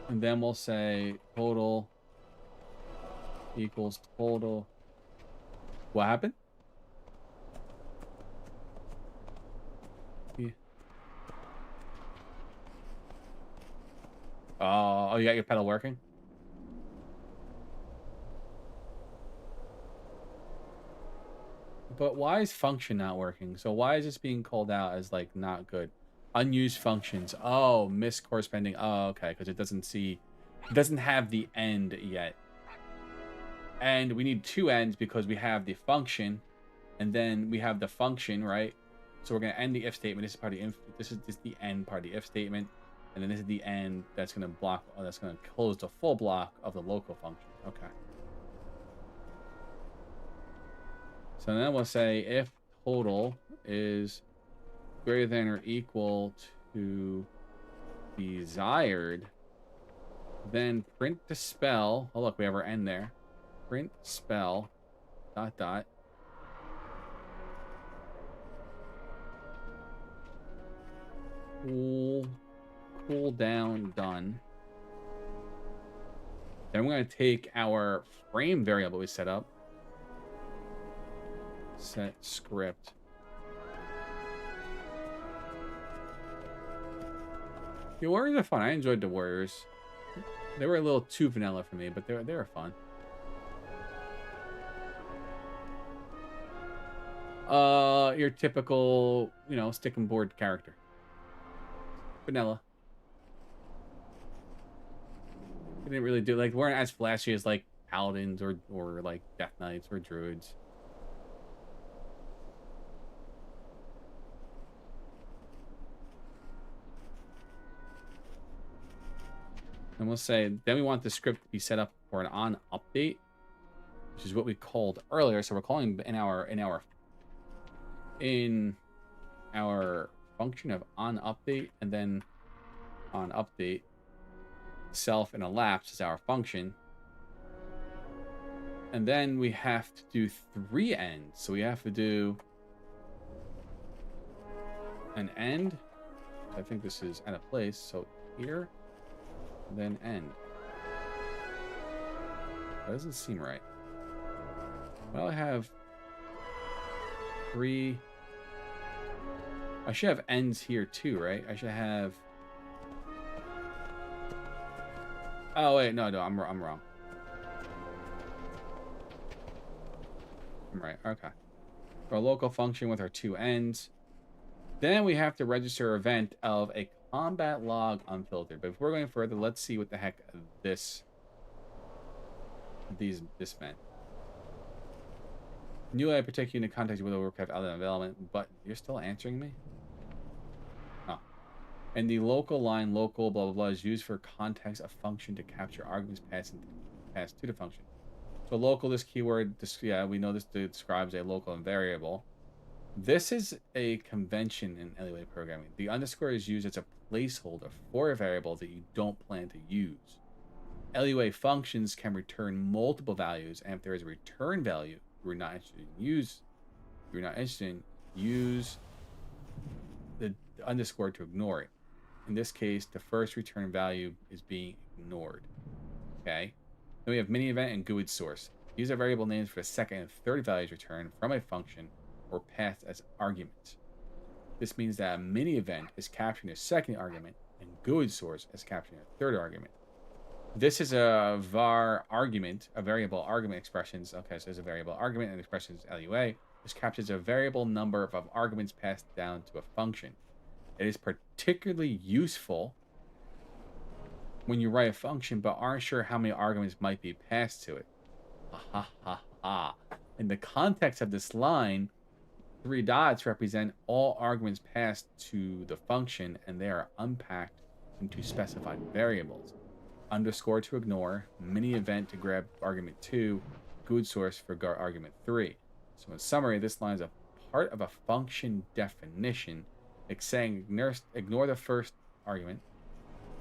And then we'll say total equals total. What happened? Yeah. Oh, you got your pedal working? But why is function not working? So why is this being called out as like not good? Unused functions. Oh, missed corresponding. Oh, okay, because it doesn't have the end yet. And we need two ends because we have the function, and then we have the function, right? So we're gonna end the if statement. This is part of the this is the end part of the if statement, and then this is the end that's gonna block. That's gonna close the full block of the local function. Okay. So then we'll say if total is greater than or equal to desired, then print the spell. Oh, look, we have our end there. Print spell, ... Cool down done. Then we're going to take our frame variable we set up. Set script. The Warriors are fun. I enjoyed the Warriors. They were a little too vanilla for me, but they were fun. Your typical, you know, stick and board character. Vanilla. They didn't really do, like, weren't as flashy as like paladins or like death knights or druids. And we'll say, then we want the script to be set up for an on update, which is what we called earlier. So we're calling in our function of on update, and then on update self and elapse is our function. And then we have to do 3 ends. So we have to do an end. I think this is at a place. So here, then end. That doesn't seem right. Well, I have 3. I should have ends here too, right? I should have. Oh wait, no, I'm wrong. I'm right. Okay. For a local function with our 2 ends. Then we have to register event of a combat log unfiltered. But before going further, let's see what the heck this meant. New I particularly in the context with the work have other development, but you're still answering me? Oh. And the local line, local blah blah blah, is used for context of function to capture arguments passed to the function. So local, this keyword, yeah, we know this describes a local and variable. This is a convention in LUA programming. The underscore is used as a placeholder for a variable that you don't plan to use. LUA functions can return multiple values, and if there is a return value you're not interested in, use the underscore to ignore it. In this case, the first return value is being ignored. Okay. Then we have mini event and GUID source. These are variable names for the second and third values returned from a function or passed as arguments. This means that a mini event is capturing a second argument and GUID source is capturing a third argument. This is a var argument, a variable argument expressions. Okay, so there's a variable argument and expressions LUA. This captures a variable number of arguments passed down to a function. It is particularly useful when you write a function but aren't sure how many arguments might be passed to it. Ha ha ha ha. In the context of this line, 3 dots represent all arguments passed to the function, and they are unpacked into specified variables. Underscore to ignore, mini event to grab argument 2, GUID source for argument 3. So in summary, this line is a part of a function definition. It's saying ignore the first argument,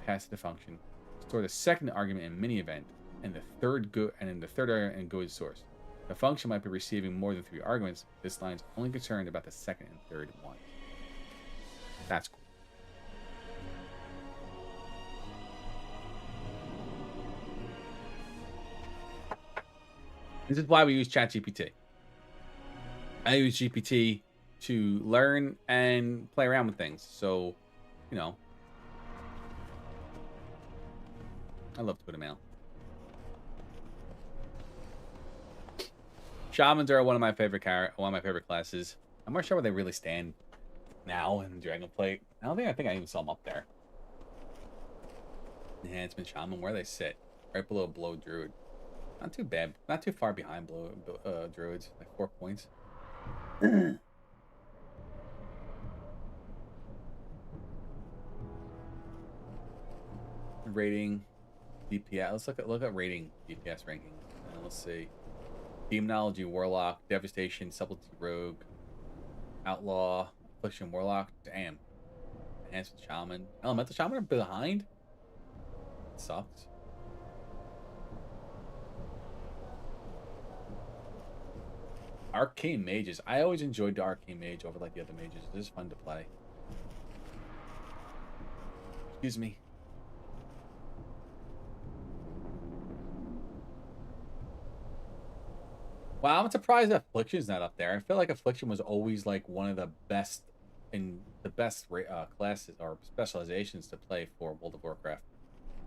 pass to the function, store the second argument in mini event, and the third argument in GUID source. The function might be receiving more than 3 arguments. This line is only concerned about the second and third one. That's cool. This is why we use ChatGPT. I use GPT to learn and play around with things. So, you know, I love Twitter mail. Shamans are one of my favorite classes. I'm not sure where they really stand now in Dragonflight. I think I even saw them up there. Enhancement Shaman, where they sit, right below Blow Druid. Not too bad. Not too far behind Druids. Like 4 points. Rating DPS. Let's look at rating DPS ranking. Let's see. Demonology Warlock, Devastation, Subtlety Rogue, Outlaw, Affliction Warlock. Damn. Enhancement Shaman. Elemental Shaman are behind. It sucks. Arcane Mages. I always enjoyed the Arcane Mage over like the other mages. This is fun to play. Excuse me. Wow, I'm surprised that Affliction's not up there. I feel like Affliction was always like one of the best classes or specializations to play for World of Warcraft.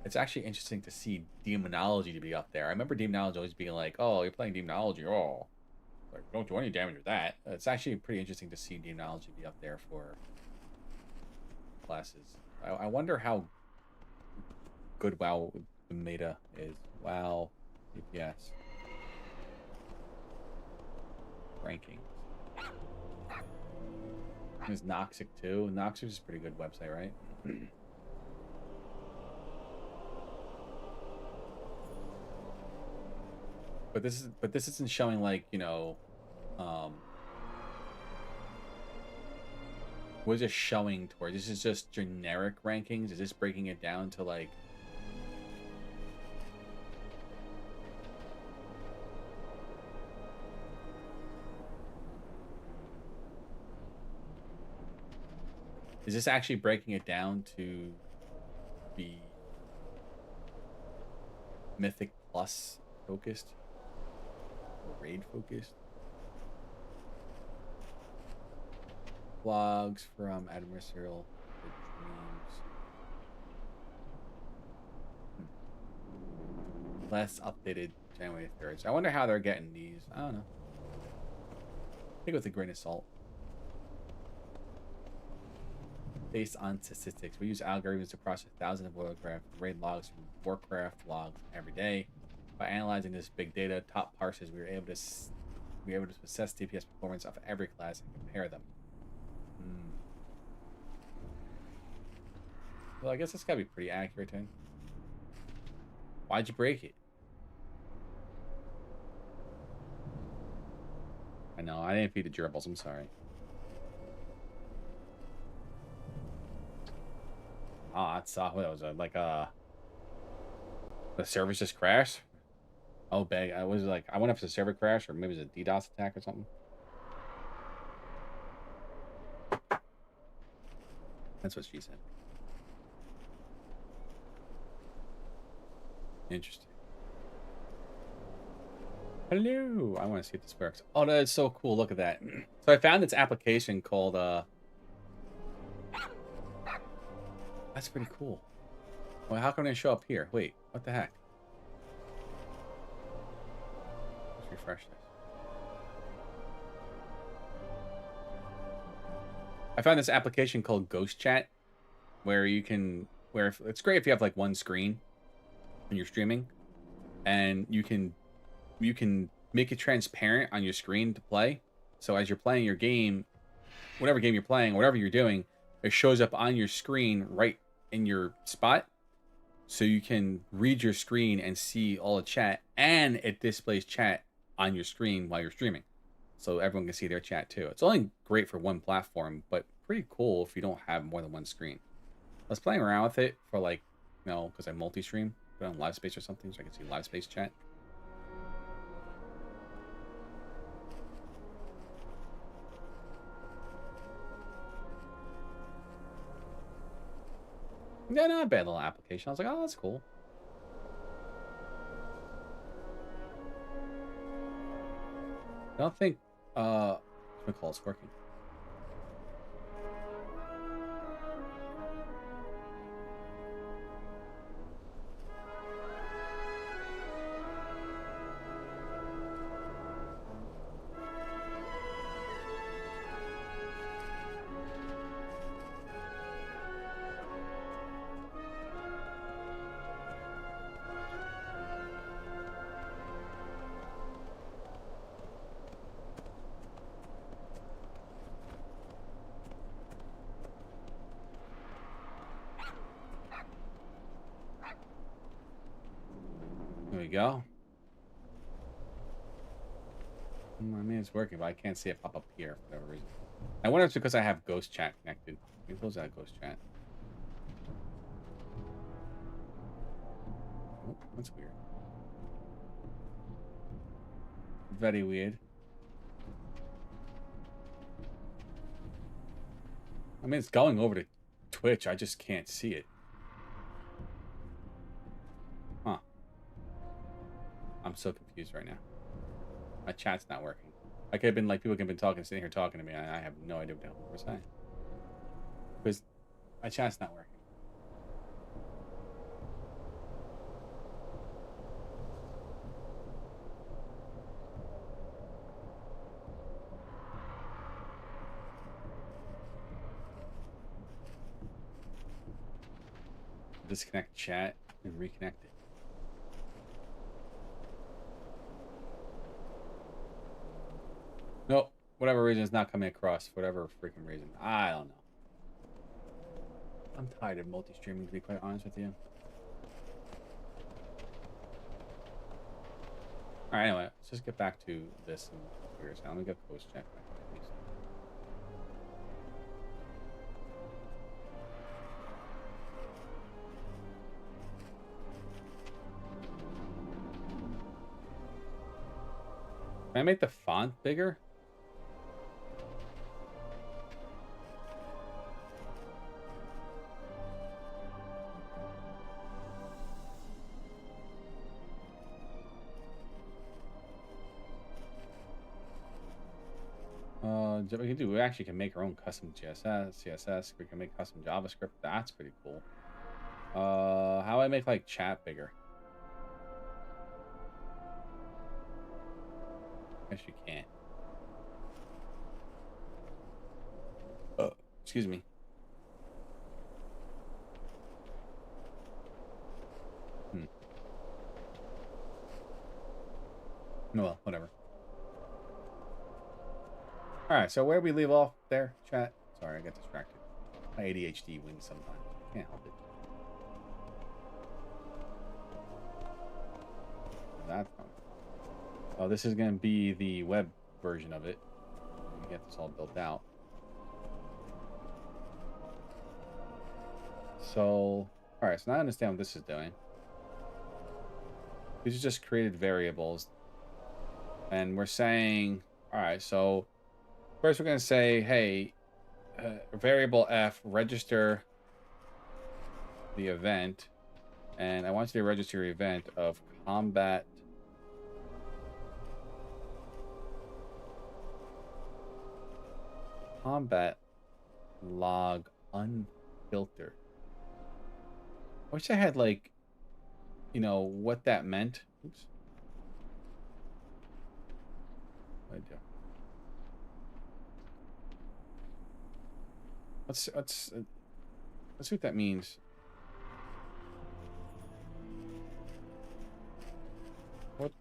It's actually interesting to see Demonology to be up there. I remember Demonology always being like, "Oh, you're playing Demonology, oh, like don't do any damage with that." It's actually pretty interesting to see Demonology be up there for classes. I wonder how good WoW the meta is. WoW DPS ranking. There's Noxic too. Noxic is a pretty good website, right? But this isn't showing like, you know, what is it showing towards? This is just generic rankings. Is this breaking it down to like is this actually breaking it down to be Mythic Plus focused? Raid focused. Blogs from Adversarial Dreams. Less updated January 3rd. So I wonder how they're getting these. I don't know. Take it with a grain of salt. Based on statistics, we use algorithms to process thousands of Warcraft raid logs from Warcraft logs every day. By analyzing this big data, top parsers, we were able to assess DPS performance of every class and compare them. Well, I guess it's gotta be pretty accurate then. Why'd you break it? I know, I didn't feed the gerbils, I'm sorry. Oh, that sucked. What was it? Like, the servers just crashed? Oh, bang. I was like, I wonder if it's a server crash or maybe it's a DDoS attack or something. That's what she said. Interesting. Hello. I want to see if this works. Oh, that is so cool. Look at that. So I found this application called, that's pretty cool. Well, how come it didn't show up here? Wait, what the heck? Let's refresh this. I found this application called Ghost Chat where you can, it's great if you have like one screen when you're streaming and you can make it transparent on your screen to play. So as you're playing your game, whatever game you're playing, whatever you're doing, it shows up on your screen right in your spot. So you can read your screen and see all the chat, and it displays chat on your screen while you're streaming. So everyone can see their chat too. It's only great for one platform, but pretty cool if you don't have more than one screen. I was playing around with it for like, you know, because I multi-stream, put on live space or something, so I can see live space chat. Yeah, not a bad little application. I was like, oh, that's cool. I don't think McCall's working. There we go. I mean, it's working, but I can't see it pop up here for whatever reason. I wonder if it's because I have Ghost Chat connected. Maybe close that Ghost Chat. Oh, that's weird. Very weird. I mean, it's going over to Twitch. I just can't see it. Huh. I'm so confused right now. My chat's not working. I could have been like, people could have been talking, sitting here talking to me, and I have no idea what the hell we're saying. Because my chat's not working. Disconnect chat and reconnect it. Nope. Whatever reason, it's not coming across. Whatever freaking reason. I don't know. I'm tired of multi-streaming, to be quite honest with you. Alright, anyway, let's just get back to this and figure this out. Let me get post check back at least. Can I make the font bigger? We can do. We actually can make our own custom CSS. We can make custom JavaScript. That's pretty cool. How do I make like chat bigger? Guess you can't. Excuse me. Oh, well, whatever. All right, so where we leave off there, chat? Sorry, I got distracted. My ADHD wins sometimes. Can't help it. That's not. Oh, this is going to be the web version of it. Let me get this all built out. So, all right. So now I understand what this is doing. These are just created variables. And we're saying, all right, so first we're going to say, hey, variable F, register the event. And I want you to register your event of combat log unfiltered. I wish I had, like, you know, what that meant. Oops. What did I do? Let's see what that means. What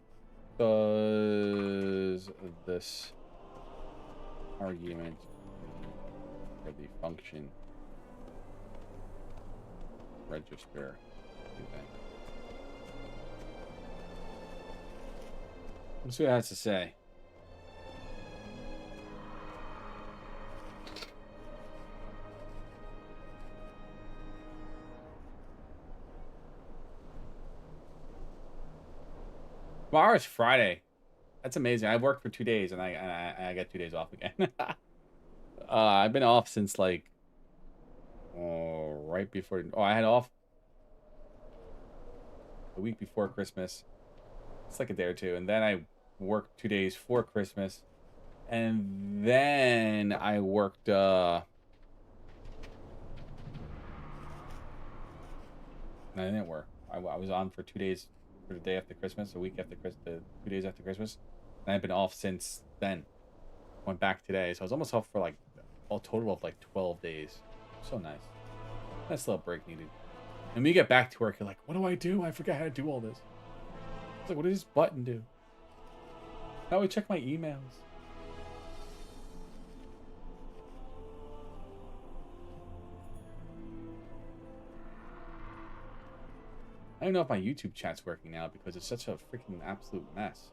does this argument mean for the function register event? Let's see what it has to say. Tomorrow's Friday. That's amazing. I worked for 2 days and I got 2 days off again. I've been off since like right before. Oh, I had off a week before Christmas. It's like a day or two, and then I worked 2 days for Christmas, and then I worked. I didn't work. I was on for 2 days for the day after Christmas, a week after Christmas, 2 days after Christmas, and I've been off since then. Went back today, so I was almost off for like a total of like 12 days. So nice. Nice little break needed. And when you get back to work, you're like, what do? I forgot how to do all this. It's like, what does this button do? How do I check my emails? I don't know if my YouTube chat's working now because it's such a freaking absolute mess.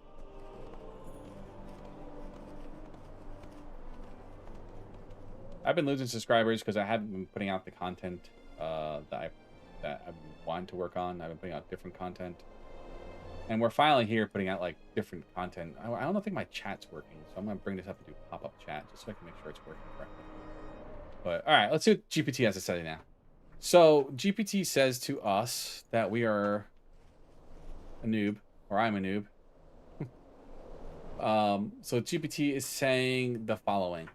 I've been losing subscribers because I haven't been putting out the content that I've wanted to work on. I've been putting out different content. And we're finally here putting out like different content. I don't think my chat's working, so I'm going to bring this up and do pop-up chat just so I can make sure it's working correctly. But all right, let's see what GPT has to say now. So GPT says to us that we are a noob, or I'm a noob. So GPT is saying the following.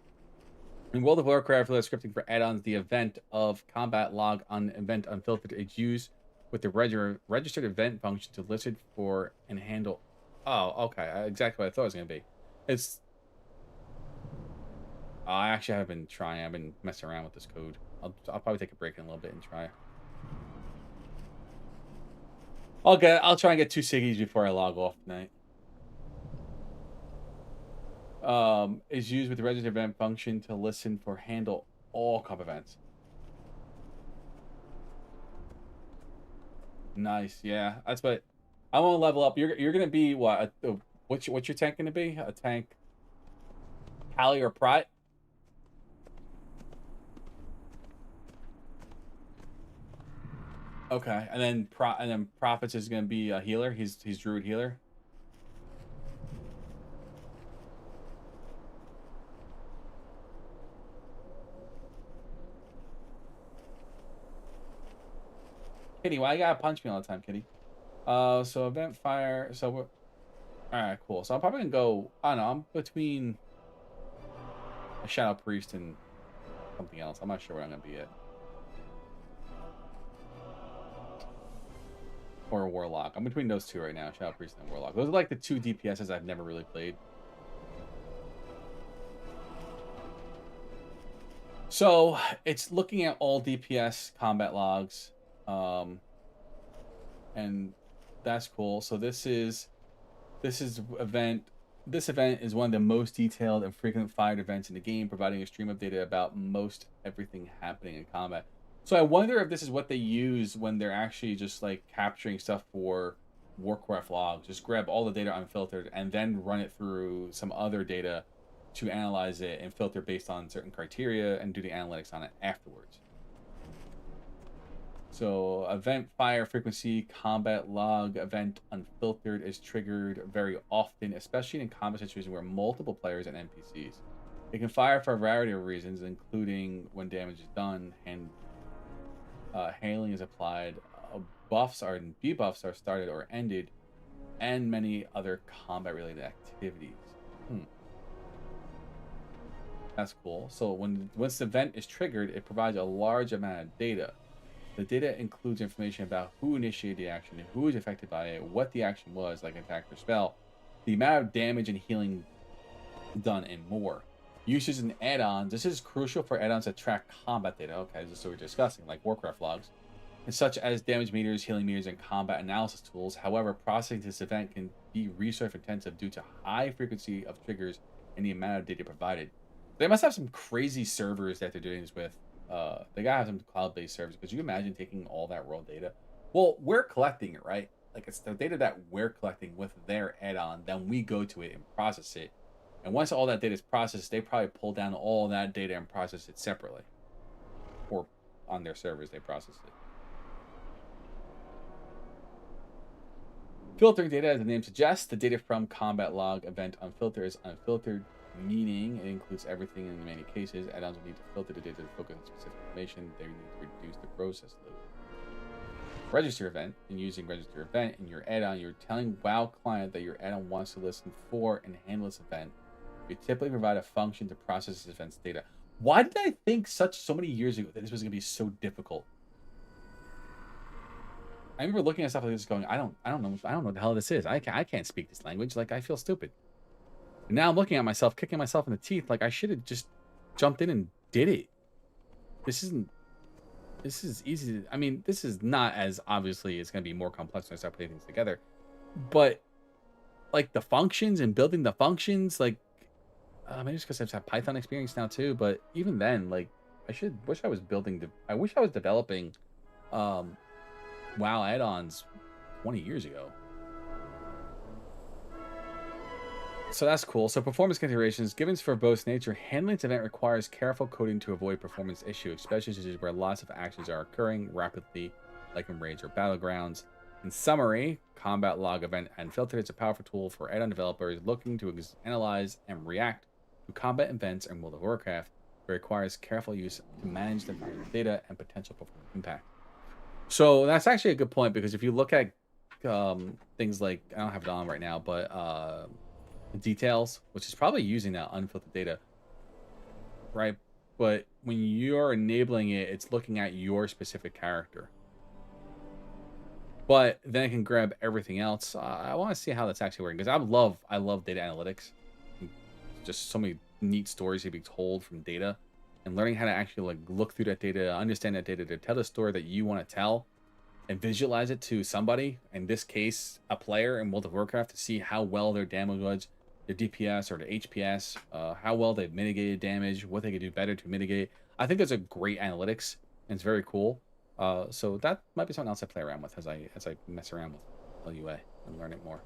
In World of Warcraft, scripting for add-ons, the event of combat log on event unfiltered is used with the registered event function to listen for and handle. Oh, okay. Exactly what I thought it was going to be. It's. I actually have been trying. I've been messing around with this code. I'll probably take a break in a little bit and try. I'll try and get 2 ciggies before I log off tonight. Is used with the registered event function to listen for handle all comp events. Nice, yeah. That's what I want to level up. You're gonna be what? What's your tank gonna be? A tank, Pally or Prat? Okay, and then Prophets is gonna be a healer. He's Druid healer. Kitty, why you gotta punch me all the time, Kitty? So event fire. So we're all right, cool. So I'm probably gonna go. I don't know. I'm between a Shadow Priest and something else. I'm not sure where I'm gonna be at. Or a Warlock. I'm between those two right now, Shadow Priest and Warlock. Those are like the 2 DPSs I've never really played. So it's looking at all DPS combat logs. And that's cool. So this event is one of the most detailed and frequent fired events in the game, providing a stream of data about most everything happening in combat. So I wonder if this is what they use when they're actually just like capturing stuff for Warcraft logs. Just grab all the data unfiltered and then run it through some other data to analyze it and filter based on certain criteria and do the analytics on it afterwards. So event fire frequency, combat log, event unfiltered is triggered very often, especially in combat situations where multiple players and NPCs. It can fire for a variety of reasons, including when damage is done, and hailing is applied, buffs are and debuffs are started or ended, and many other combat-related activities. That's cool. So once the event is triggered, it provides a large amount of data. The data includes information about who initiated the action, who is affected by it, what the action was, like attack or spell, the amount of damage and healing done, and more. Uses and add-ons. This is crucial for add-ons that track combat data. Okay, this is what we're discussing, like Warcraft logs, and such as damage meters, healing meters, and combat analysis tools. However, processing this event can be resource intensive due to high frequency of triggers and the amount of data provided. They must have some crazy servers that they're doing this with. They gotta have some cloud-based servers. Could you imagine taking all that raw data? Well, we're collecting it, right? Like, it's the data that we're collecting with their add-on. Then we go to it and process it. And once all that data is processed, they probably pull down all that data and process it separately. Or on their servers, they process it. Filtering data, as the name suggests, the data from combat log event unfiltered is unfiltered, meaning it includes everything. In many cases, add-ons will need to filter the data to focus on specific information. They need to reduce the process load. Register event, and using register event in your add-on, you're telling WoW client that your add-on wants to listen for and handle this event. You typically provide a function to process this event's data. Why did I think so many years ago that this was going to be so difficult? I remember looking at stuff like this going, I don't know what the hell this is. I can't speak this language. Like, I feel stupid. And now I'm looking at myself, kicking myself in the teeth. Like, I should have just jumped in and did it. This is easy. I mean, this is not as obviously, it's going to be more complex when I start putting things together. But, like, the functions and building the functions, like, maybe it's because I've had Python experience now too. But even then, like, I wish I was developing WoW add-ons 20 years ago. So that's cool. So performance considerations. Given its verbose nature, handling this event requires careful coding to avoid performance issues, especially where lots of actions are occurring rapidly, like in raids or battlegrounds. In summary, Combat Log Event Unfiltered is a powerful tool for add-on developers looking to analyze and react to combat events in World of Warcraft. It requires careful use to manage the data and potential performance impact. So that's actually a good point, because if you look at things like, I don't have it on right now, but details, which is probably using that unfiltered data, right? But when you're enabling it, it's looking at your specific character. But then it can grab everything else. I want to see how that's actually working, because I love data analytics. Just so many neat stories to be told from data, and learning how to actually like look through that data, understand that data, to tell the story that you want to tell, and visualize it to somebody. In this case, a player in World of Warcraft, to see how well their damage was, their DPS or their HPS, how well they've mitigated damage, what they could do better to mitigate. I think that's a great analytics, and it's very cool. So that might be something else I play around with as I mess around with LUA and learn it more.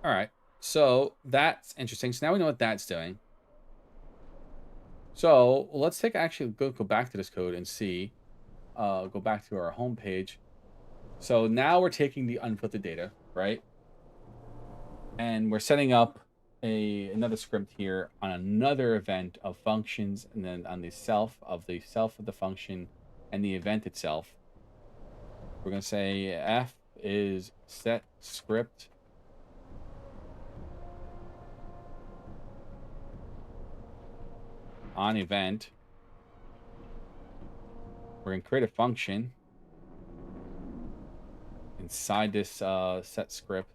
All right, so that's interesting. So now we know what that's doing. So let's go back to this code and see. Go back to our home page. So now we're taking the unfiltered data, right? And we're setting up another script here on another event of functions, and then on the self of the function and the event itself. We're going to say F is set script on event. We're going to create a function inside this set script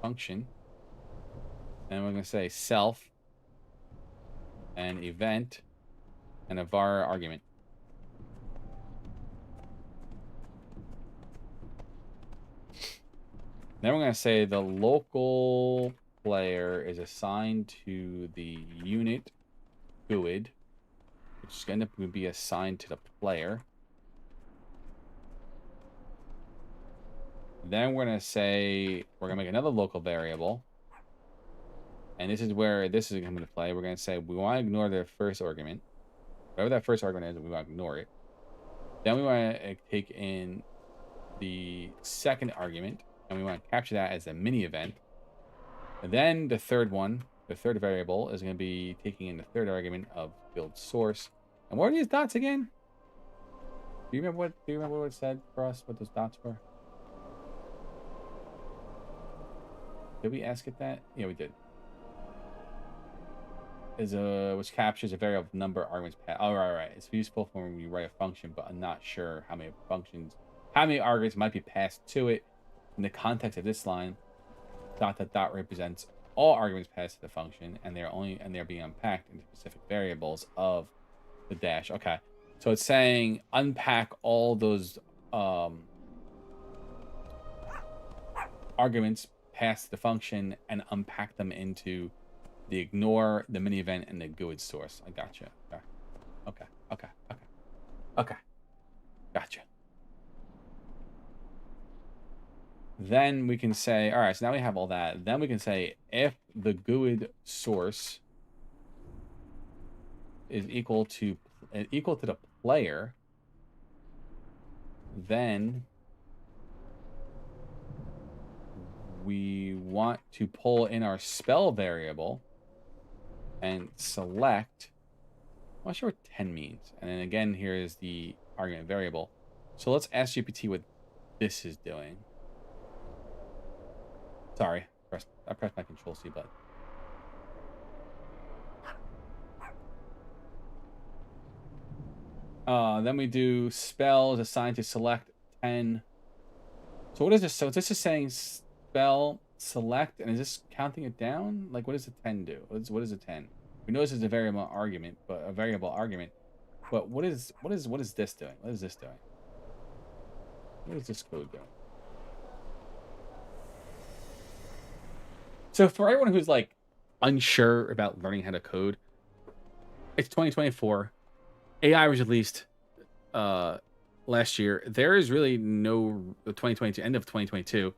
function, and we're going to say self and event and a var argument. Then we're going to say the local player is assigned to the unit GUID, which is going to be assigned to the player. Then we're gonna say we're gonna make another local variable, and this is where this is coming to play. We're gonna say we want to ignore the first argument, whatever that first argument is. We want to ignore it. Then we want to take in the second argument, and we want to capture that as a mini event. And then the third one, the third variable, is going to be taking in the third argument of build source. And what are these dots again? Do you remember what it said for us? What those dots were? Did we ask it that? Yeah, we did. Which captures a variable number of arguments passed. Oh, right. It's useful for when you write a function, but I'm not sure how many arguments might be passed to it. In the context of this line, ... represents all arguments passed to the function, and they're being unpacked into specific variables of the dash. Okay, so it's saying unpack all those arguments passed to the function and unpack them into the ignore, the mini event, and the GUID source. I gotcha. Okay. Gotcha. Then we can say, all right, so now we have all that. Then we can say if the GUID source is equal to the player, then we want to pull in our spell variable and select. I'm not sure what 10 means. And then again, here is the argument variable. So let's ask GPT what this is doing. Sorry, I pressed my Control C button. Then we do spells assigned to select 10. So what is this? So this is saying spell select, and is this counting it down? Like, what does the 10 do? What is a 10? We know this is a variable argument, but what is this doing? What is this doing? What is this code doing? So for everyone who's like unsure about learning how to code, it's 2024. AI was released last year. There is really no 2022, end of 2022.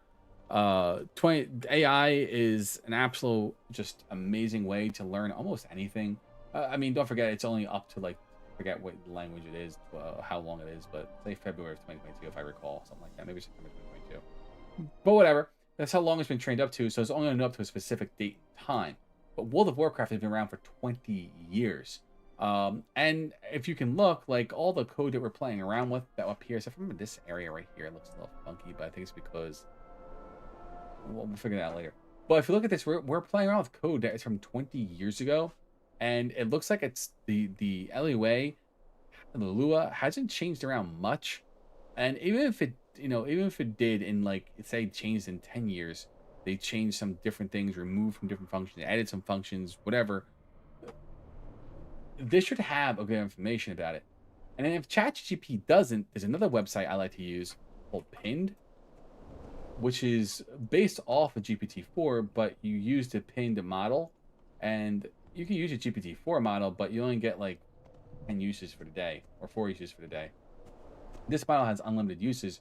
AI is an absolute just amazing way to learn almost anything. I mean, don't forget it's only up to like, forget what language it is, how long it is, but say February of 2022 if I recall, something like that, maybe September 2022. But whatever. That's how long it's been trained up to, so it's only going to up to a specific date and time. But World of Warcraft has been around for 20 years. And if you can look, like all the code that we're playing around with that up here, so if I remember this area right here, it looks a little funky, but I think it's because we'll figure that out later. But if you look at this, we're playing around with code that is from 20 years ago, and it looks like it's the LUA, the LUA hasn't changed around much. And even if it did in like, say, changed in 10 years, they changed some different things, removed from different functions, added some functions, whatever. This should have a good information about it. And then if ChatGPT doesn't, there's another website I like to use called Pinned, which is based off of GPT-4, but you use the pinned model, and you can use a GPT-4 model, but you only get like 10 uses for the day or 4 uses for the day. This model has unlimited uses,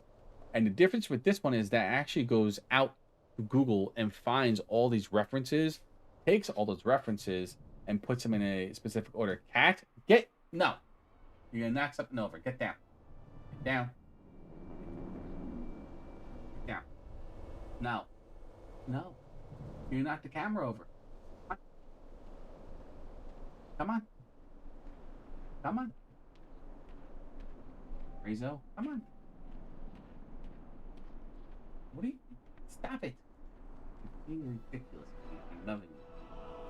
and the difference with this one is that it actually goes out to Google and finds all these references, takes all those references, and puts them in a specific order. Cat, no. You're gonna knock something over. Get down. Get down. Get down. No. No. You knock the camera over. Come on. Come on. Rizzo, come on. What are you? Stop it. You're being ridiculous. I'm loving you.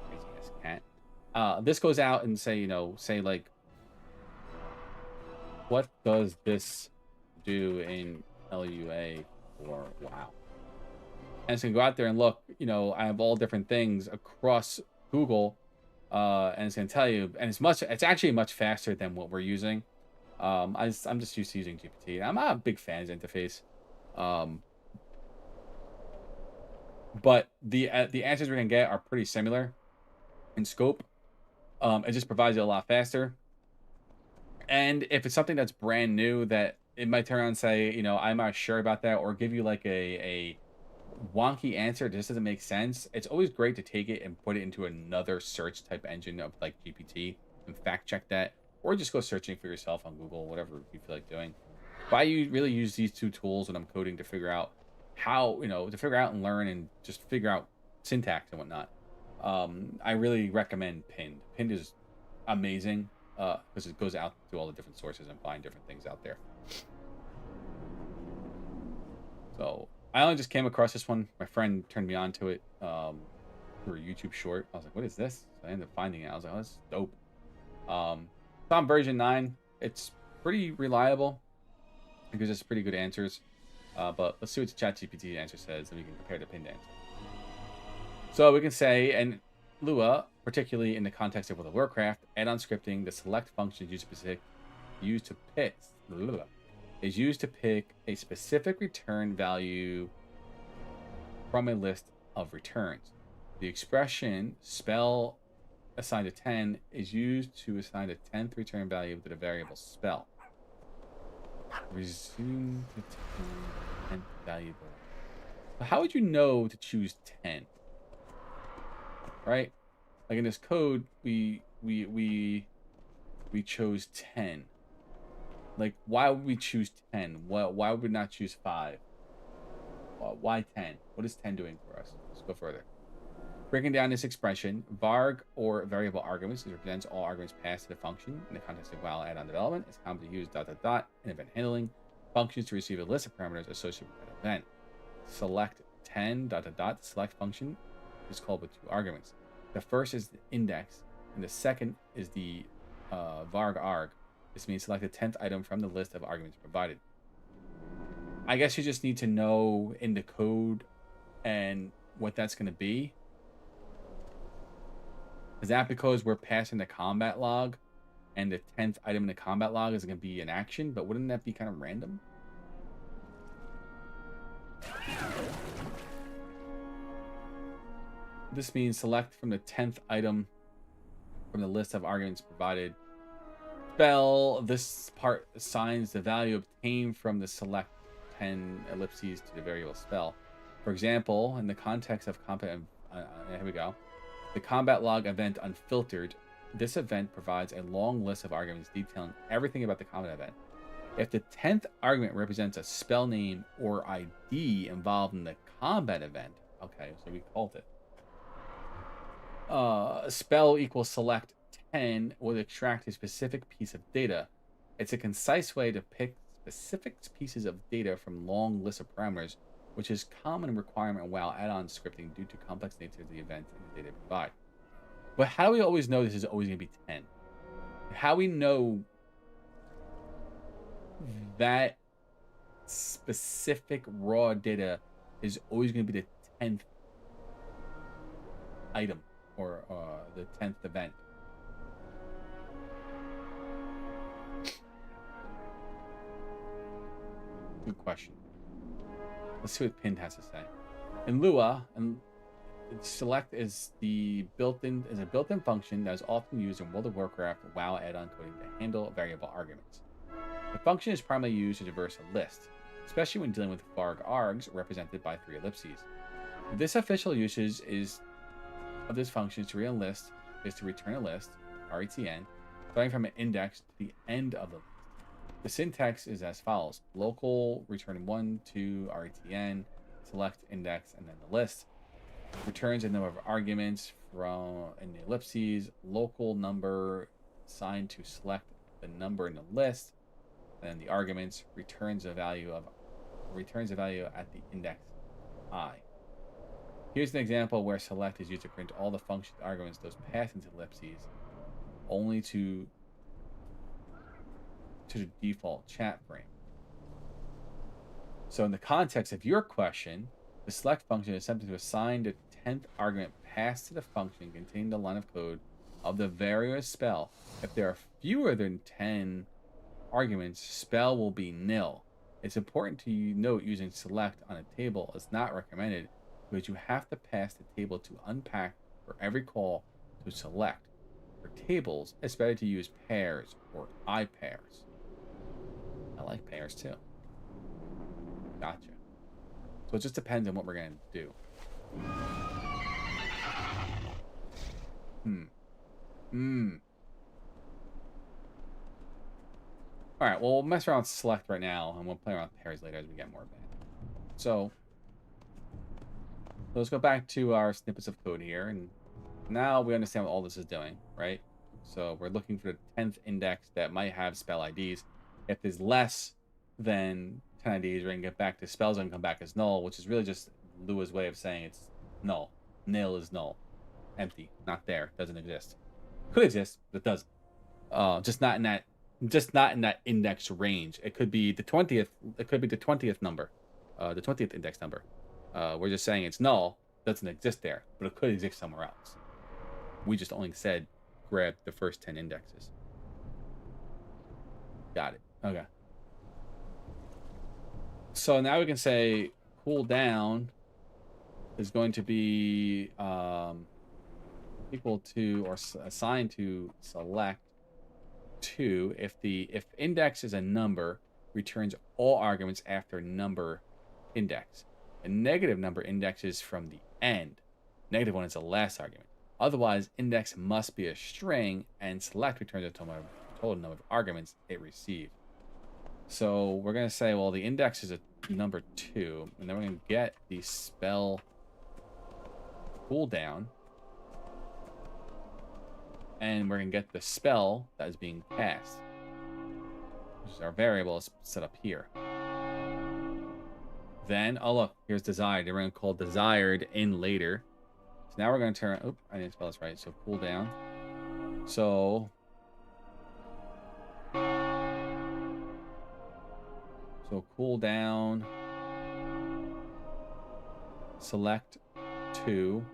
Crazy ass cat. This goes out and say like, what does this do in LUA or WoW? And it's gonna go out there and look, I have all different things across Google, and it's gonna tell you, and it's actually much faster than what we're using. I'm just used to using GPT. I'm not a big fan of the interface. But the answers we're gonna get are pretty similar in scope. It just provides you a lot faster. And if it's something that's brand new that it might turn around and say, you know, I'm not sure about that, or give you like a wonky answer. This doesn't make sense. It's always great to take it and put it into another search type engine of like GPT and fact check that, or just go searching for yourself on Google, whatever you feel like doing. But I really use these two tools when I'm coding to figure out how, you know, to figure out and learn and just figure out syntax and whatnot. I really recommend Pinned. Pinned is amazing because it goes out to all the different sources and find different things out there. So I only just came across this one. My friend turned me on to it through a YouTube short. I was like, what is this? So I ended up finding it. I was like, oh, that's dope. It's on version 9. It's pretty reliable. It gives us pretty good answers. But let's see what the ChatGPT answer says, and we can compare the pinned answer. So we can say, and Lua, particularly in the context of World of Warcraft, add-on scripting, the select function is used to pick a specific return value from a list of returns. The expression spell assigned to 10 is used to assign a 10th return value to the variable spell. Resume to 10th valuable. How would you know to choose 10? Right? Like in this code, we chose 10. Like, why would we choose 10? Why would we not choose 5? Why 10? What is 10 doing for us? Let's go further. Breaking down this expression, varg or variable arguments represents all arguments passed to the function in the context of WoW add-on development. It's common to use ... in event handling functions to receive a list of parameters associated with that event. Select 10 ... The select function is called with 2 arguments. The first is the index, and the second is the varg arg. This means select the 10th item from the list of arguments provided. I guess you just need to know in the code and what that's going to be. Is that because we're passing the combat log and the 10th item in the combat log is going to be an action? But wouldn't that be kind of random? This means select from the 10th item from the list of arguments provided. Spell, this part assigns the value obtained from the select 10 ellipses to the variable spell. For example, in the context of combat, here we go. The combat log event unfiltered. This event provides a long list of arguments detailing everything about the combat event. If the 10th argument represents a spell name or ID involved in the combat event, okay, so we called it. Spell equals select 10 will extract a specific piece of data. It's a concise way to pick specific pieces of data from long lists of parameters, which is common requirement in WoW add-on scripting due to complex nature of the event and the data provide. But how do we always know this is always going to be 10? How we know that specific raw data is always going to be the 10th item or the 10th event? Good question. Let's see what Pinned has to say. In Lua, and select is a built-in function that is often used in World of Warcraft WoW add-on coding to handle variable arguments. The function is primarily used to traverse a list, especially when dealing with varg args represented by 3 ellipses. This official usage of this function to return a list is to return a list, RETN, starting from an index to the end of the list. The syntax is as follows: local return 1 to RETN, select index, and then the list. Returns a number of arguments from in the ellipses, local number assigned to select the number in the list, and the arguments returns a value at the index I. Here's an example where select is used to print all the function arguments those passed into ellipses only to the default chat frame. So in the context of your question, the select function is attempting to assign the 10th argument passed to the function containing the line of code of the various spell. If there are fewer than 10 arguments, spell will be nil. It's important to note using select on a table is not recommended because you have to pass the table to unpack for every call to select. For tables, it's better to use pairs or I pairs. I like pairs too. Gotcha. So it just depends on what we're going to do. All right, well, we'll mess around with select right now, and we'll play around with pairs later as we get more advanced. So let's go back to our snippets of code here, and now we understand what all this is doing, right? So we're looking for the 10th index that might have spell IDs. If there's less than 10 IDs, we're going to get back to spells and come back as null, which is really just LUA's way of saying it's null. Nil is null. Empty. Not there. Doesn't exist. Could exist, but it doesn't. Just not in that index range. It could be the 20th. It could be the 20th number. The 20th index number. We're just saying it's null. Doesn't exist there, but it could exist somewhere else. We just only said grab the first 10 indexes. Got it. Okay. So now we can say cooldown is going to be equal to or assigned to select 2 if index is a number, returns all arguments after number index. A negative number indexes from the end. Negative 1 is the last argument. Otherwise, index must be a string, and select returns the total number of arguments it received. So we're going to say, well, the index is a number 2, and then we're going to get the spell cooldown, and we're going to get the spell that is being cast, which is our variable is set up here. Then, oh look, here's desired. We're going to call desired in later. So now we're going to turn, oh, I didn't spell this right. So cooldown. So cooldown, select 2,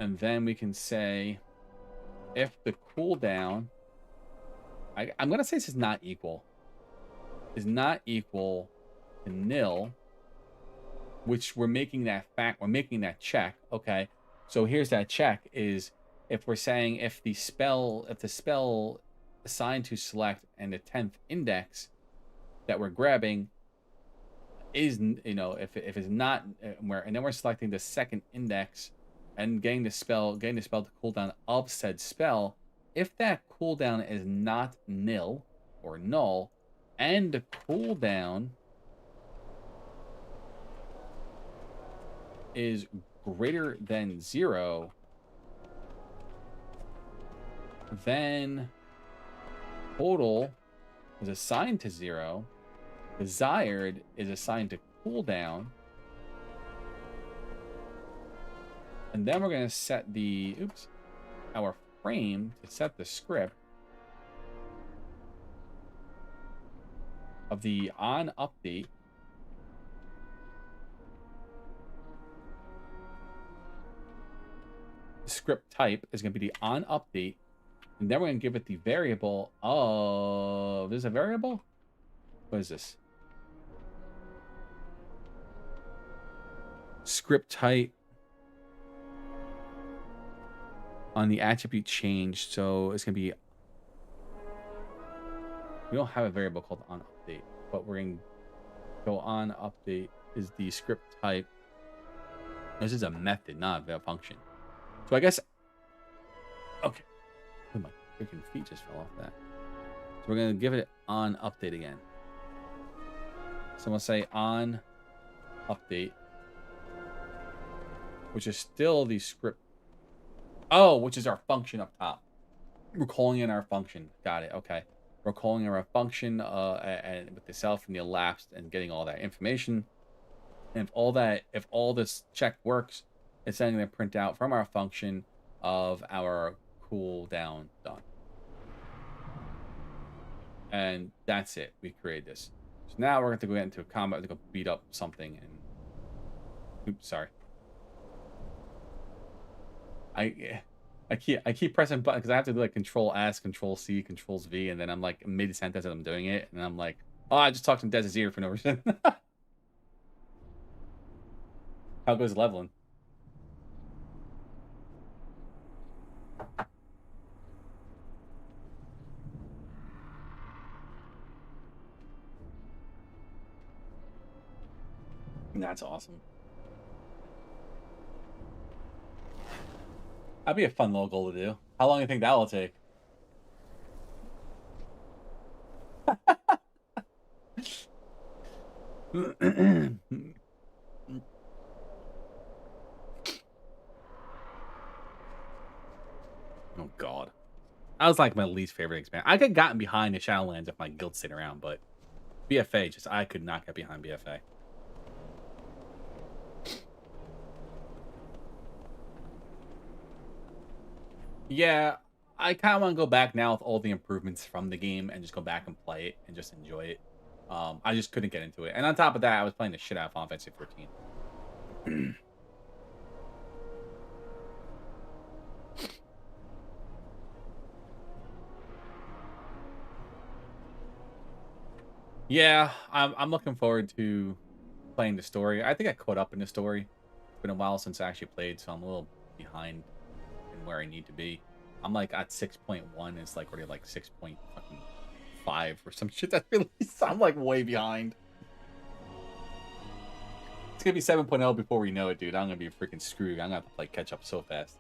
and then we can say if the cooldown, I'm going to say this is not equal to nil, which we're making that check. Okay, so here's that check is if we're saying if the spell assigned to select and the 10th index that we're grabbing is, if it's not, and then we're selecting the second index and getting the spell to cooldown of said spell. If that cooldown is not nil or null, and the cooldown is greater than 0, then total is assigned to 0, desired is assigned to cooldown, and then we're going to set our frame to set the script of the on update script type is going to be the on update, and then we're going to give it the variable of, there's a variable? What is this? Script type on the attribute change, so it's going to be, we don't have a variable called on update, but we're going to go on update is the script type. This is a method, not a function. So I guess, okay. Oh, my freaking feet just fell off that. So we're going to give it on update again. So we'll say on update, which is still the script. Oh, which is our function up top. We're calling in our function. Got it. Okay. We're calling in our function and with the self and the elapsed and getting all that information. And if all this check works, it's then going to print out from our function of our cooldown done. And that's it. We created this. So now we're going to go into a combat to go beat up something. And oops, sorry. I keep pressing buttons because I have to do like Control S, Control C, Control V, and then I'm like mid sentence as I'm doing it, and I'm like, oh, I just talked to Dez's ear for no reason. How goes leveling? That's awesome. That'd be a fun little goal to do. How long do you think that will take? Oh god. That was like my least favorite expansion. I could have gotten behind the Shadowlands if my guild stayed around, but BFA just I could not get behind BFA. Yeah, I kind of want to go back now with all the improvements from the game and just go back and play it and just enjoy it. I just couldn't get into it. And on top of that, I was playing the shit out of Final Fantasy 14. Yeah, I'm looking forward to playing the story. I think I caught up in the story. It's been a while since I actually played, so I'm a little behind in where I need to be. I'm like at 6.1. It's like already like 6.5 or some shit that's released. I'm like way behind. It's gonna be 7.0 before we know it, dude. I'm gonna be freaking screwed. I'm gonna have to play catch up so fast.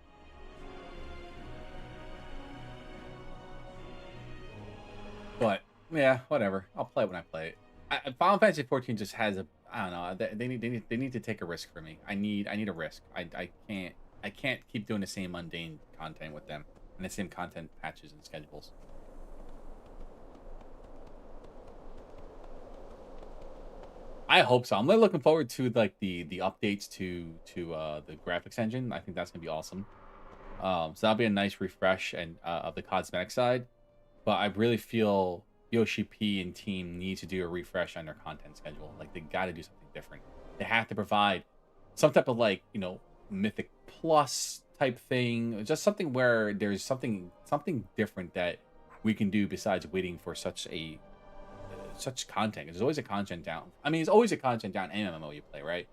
But yeah, whatever. I'll play it when I play it. Final Fantasy 14 just has a I don't know. They need to take a risk for me. I need a risk. I can't keep doing the same mundane content with them and the same content patches and schedules. I hope so. I'm really looking forward to like the updates to the graphics engine. I think that's gonna be awesome. So that'll be a nice refresh and of the cosmetic side. But I really feel Yoshi P and team need to do a refresh on their content schedule. Like they got to do something different. They have to provide some type of like Mythic Plus type thing, just something where there's something different that we can do besides waiting for such content. There's always a content down. I mean, there's always a content down in MMO you play, right?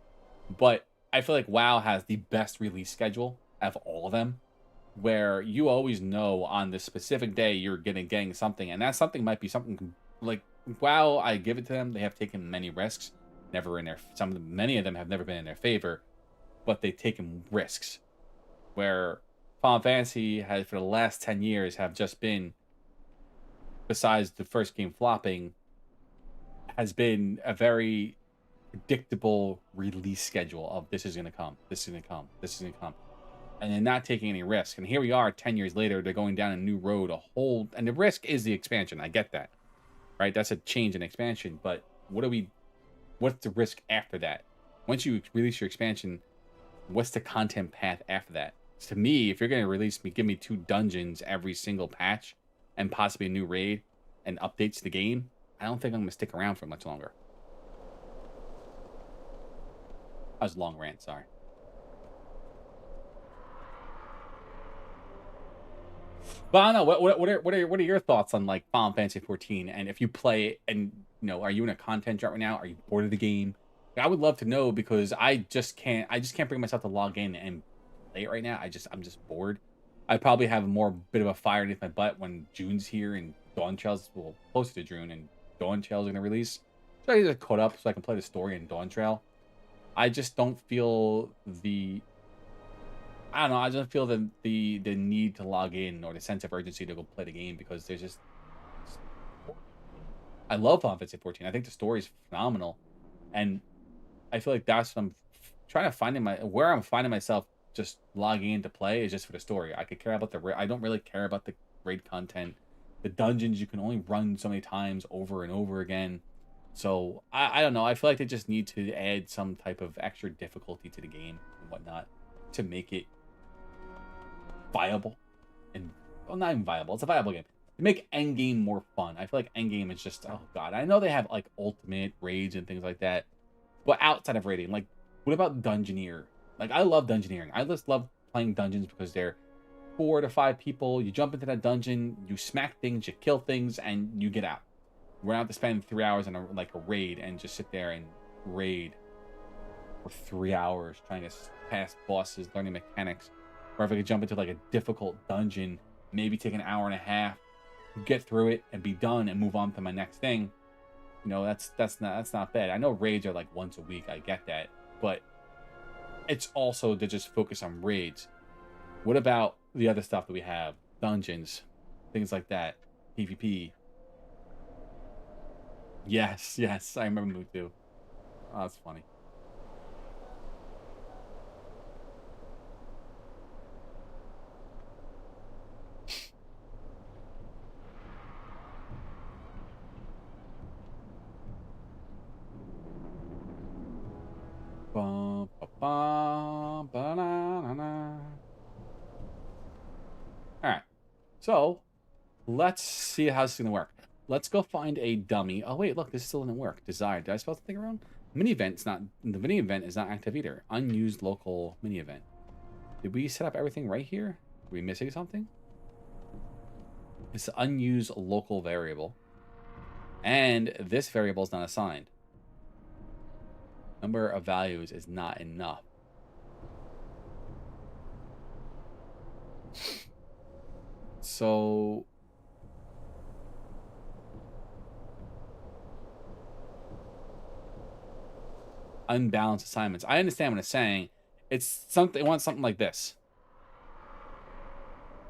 But I feel like WoW has the best release schedule of all of them, where you always know on this specific day you're getting something, and that something might be something like WoW. I give it to them; they have taken many risks, never in their many of them have never been in their favor, but they've taken risks. Where Final Fantasy has for the last 10 years have just been, besides the first game flopping, has been a very predictable release schedule of this is going to come, this is going to come, this is going to come. And they're not taking any risk. And here we are 10 years later, they're going down a new road, and the risk is the expansion. I get that, right? That's a change in expansion. But what's the risk after that? Once you release your expansion, what's the content path after that? To me, if you're going to give me 2 dungeons every single patch and possibly a new raid and updates to the game, I don't think I'm going to stick around for much longer. That was a long rant, sorry. But I don't know. What are your thoughts on like Final Fantasy 14? And if you play it, and are you in a content drought right now? Are you bored of the game? I would love to know, because I just can't bring myself to log in and play it right now. I'm just bored. I probably have more bit of a fire underneath my butt when June's here and Dawn Trail's closer to June and Dawn Trail's gonna release. So I get caught up so I can play the story in Dawn Trail. I just don't feel I don't know. I just feel the need to log in or the sense of urgency to go play the game, because there's just. I love Final Fantasy 14. I think the story is phenomenal, and I feel like that's what I'm trying to find where I'm finding myself just logging in to play is just for the story. I could care about I don't really care about the raid content. The dungeons you can only run so many times over and over again. So I don't know. I feel like they just need to add some type of extra difficulty to the game and whatnot to make it viable. And well, not even viable. It's a viable game. To make endgame more fun. I feel like endgame is just, oh god. I know they have like ultimate raids and things like that, but outside of raiding, like what about Dungeoneer? Like I love Dungeoneering. I just love playing dungeons because they're 4 to 5 people. You jump into that dungeon, you smack things, you kill things, and you get out. We're not to spend 3 hours on a raid and just sit there and raid for 3 hours trying to pass bosses, learning mechanics. Or if I could jump into like a difficult dungeon, maybe take an hour and a half, get through it and be done and move on to my next thing. You know, that's not bad. I know raids are like once a week. I get that, but it's also to just focus on raids. What about the other stuff that we have? Dungeons, things like that. PvP. Yes, yes, I remember Moot too. Oh, that's funny. Bum, ba, bum, ba-na-na-na. All right, so let's see how this is gonna work. Let's go find a dummy. Oh wait, look, this still didn't work. Desired. Did I spell something wrong? Mini event's not. The mini event is not active either. Unused local mini event. Did we set up everything right here? Are we missing something? It's an unused local variable, and this variable is not assigned. Number of values is not enough. So unbalanced assignments. I understand what it's saying. It's something. It wants something like this.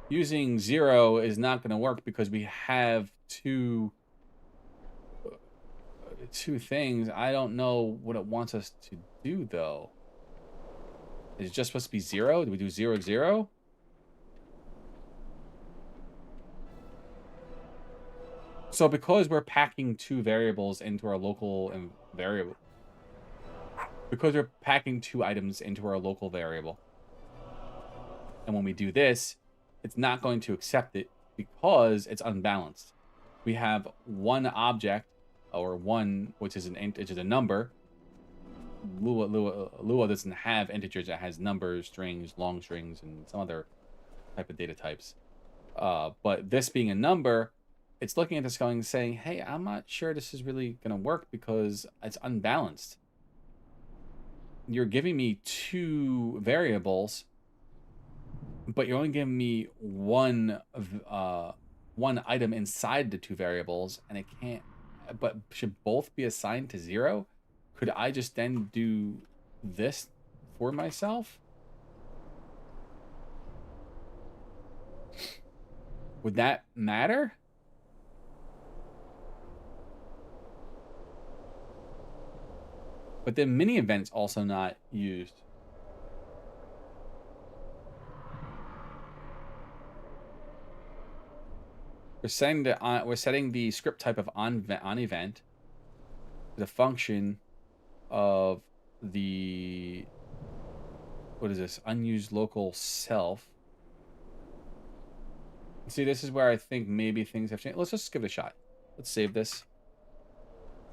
Using 0 is not going to work because we have two things. I don't know what it wants us to do though. Is it just supposed to be 0? Do we do 0, 0? So because we're packing two variables into our local variable, because we're packing two items into our local variable, and when we do this, it's not going to accept it because it's unbalanced. We have one object, or one, which is a number. Lua doesn't have integers. It has numbers, strings, long strings, and some other type of data types. But this being a number, it's looking at this going, saying, hey, I'm not sure this is really going to work because it's unbalanced. You're giving me two variables, but you're only giving me one item inside the two variables, and it can't. But should both be assigned to 0? Could I just then do this for myself? Would that matter? But the mini event's also not used. We're setting the script type of on event to the function of the, what is this, unused local self. See, this is where I think maybe things have changed. Let's just give it a shot. Let's save this.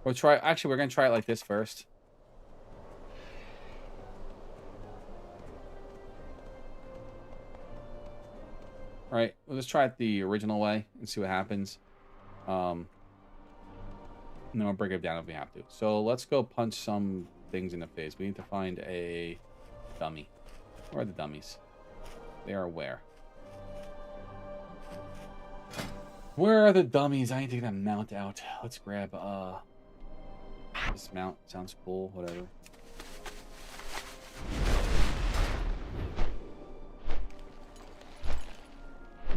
We'll try. Actually, we're gonna try it like this first. All right, we'll just try it the original way and see what happens. And then we'll break it down if we have to. So let's go punch some things in the face. We need to find a dummy. Where are the dummies? They are where? Where are the dummies? I need to get a mount out. Let's grab this mount. Sounds cool. Whatever.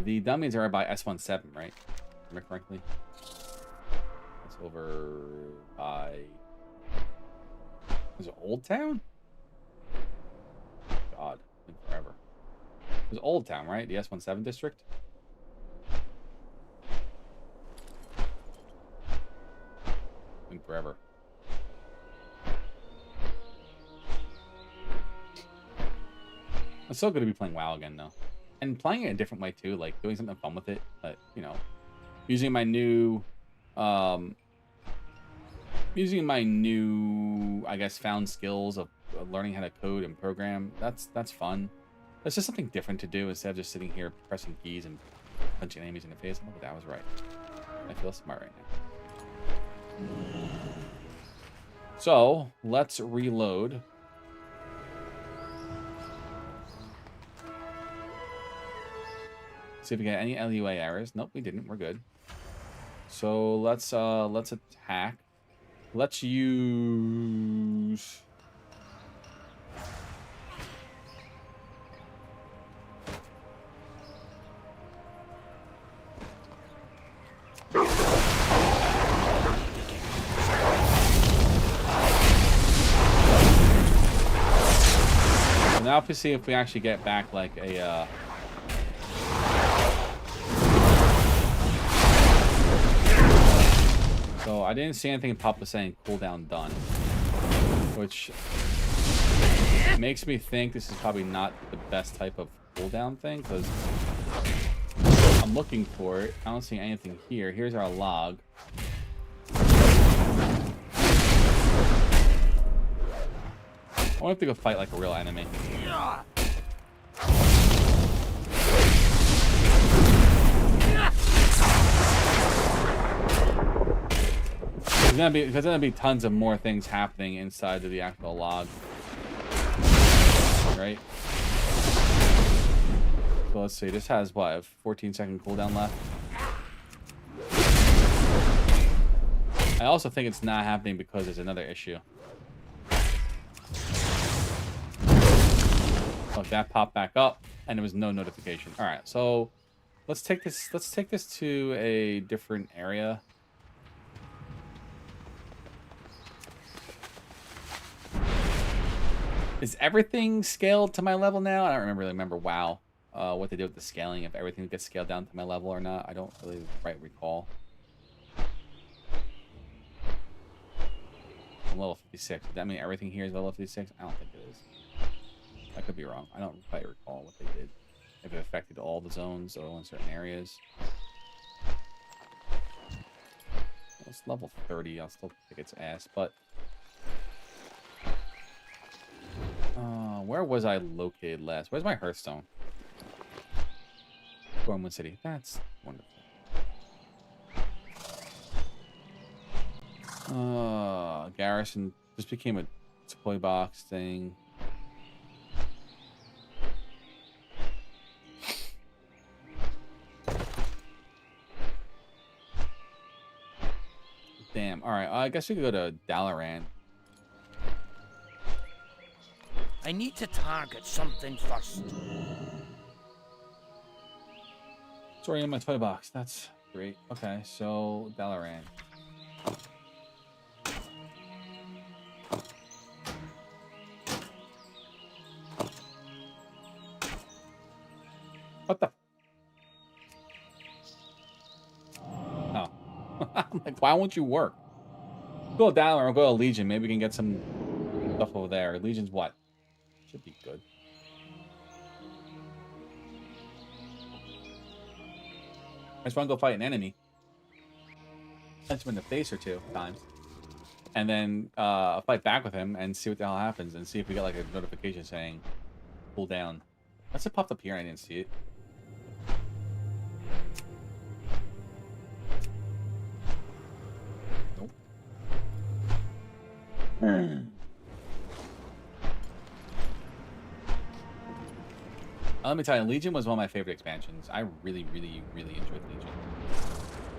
The dummies are by S17, right? Remember correctly? That's over by... Is it Old Town? God, it's been forever. It was Old Town, right? The S17 district? It's been forever. It's so good to be playing WoW again, though. And playing it a different way too, like doing something fun with it. But you know, using my new, I guess, found skills of learning how to code and program. That's fun. It's just something different to do instead of just sitting here pressing keys and punching enemies in the face. But that was right. I feel smart right now. So let's reload. See if we get any LUA errors. Nope, we didn't. We're good. So let's attack. Let's use... Now to see if we actually get back like a So I didn't see anything pop up saying cooldown done, which makes me think this is probably not the best type of cooldown thing, because I'm looking for it. I don't see anything here. Here's our log. I want to go fight like a real enemy. There's gonna be tons of more things happening inside of the actual log, right? So let's see. This has what, a 14-second cooldown left. I also think it's not happening because there's another issue. Look, that popped back up, and there was no notification. All right, so let's take this. Let's take this to a different area. Is everything scaled to my level now? I don't really remember WoW, what they did with the scaling. If everything gets scaled down to my level or not, I don't really recall. I'm level 56. Does that mean everything here is level 56? I don't think it is. I could be wrong. I don't quite recall what they did. If it affected all the zones or in certain areas. Well, it's level 30. I'll still think it's ass, but... where was I located last? Where's my Hearthstone? Gormwood City. That's wonderful. Garrison just became a toy box thing. Damn. All right. I guess we could go to Dalaran. I need to target something first. Sorry, in my toy box. That's great. Okay, so Dalaran. What the? Oh. I'm like, why won't you work? Go to Dalaran or go to Legion. Maybe we can get some stuff over there. Legion's what? Should be good. I just want to go fight an enemy. Punch him in the face or 2 times. And then fight back with him and see what the hell happens. And see if we get like a notification saying cool down. Unless it popped up here and I didn't see it. Nope. Let me tell you, Legion was one of my favorite expansions. I really, really, really enjoyed Legion.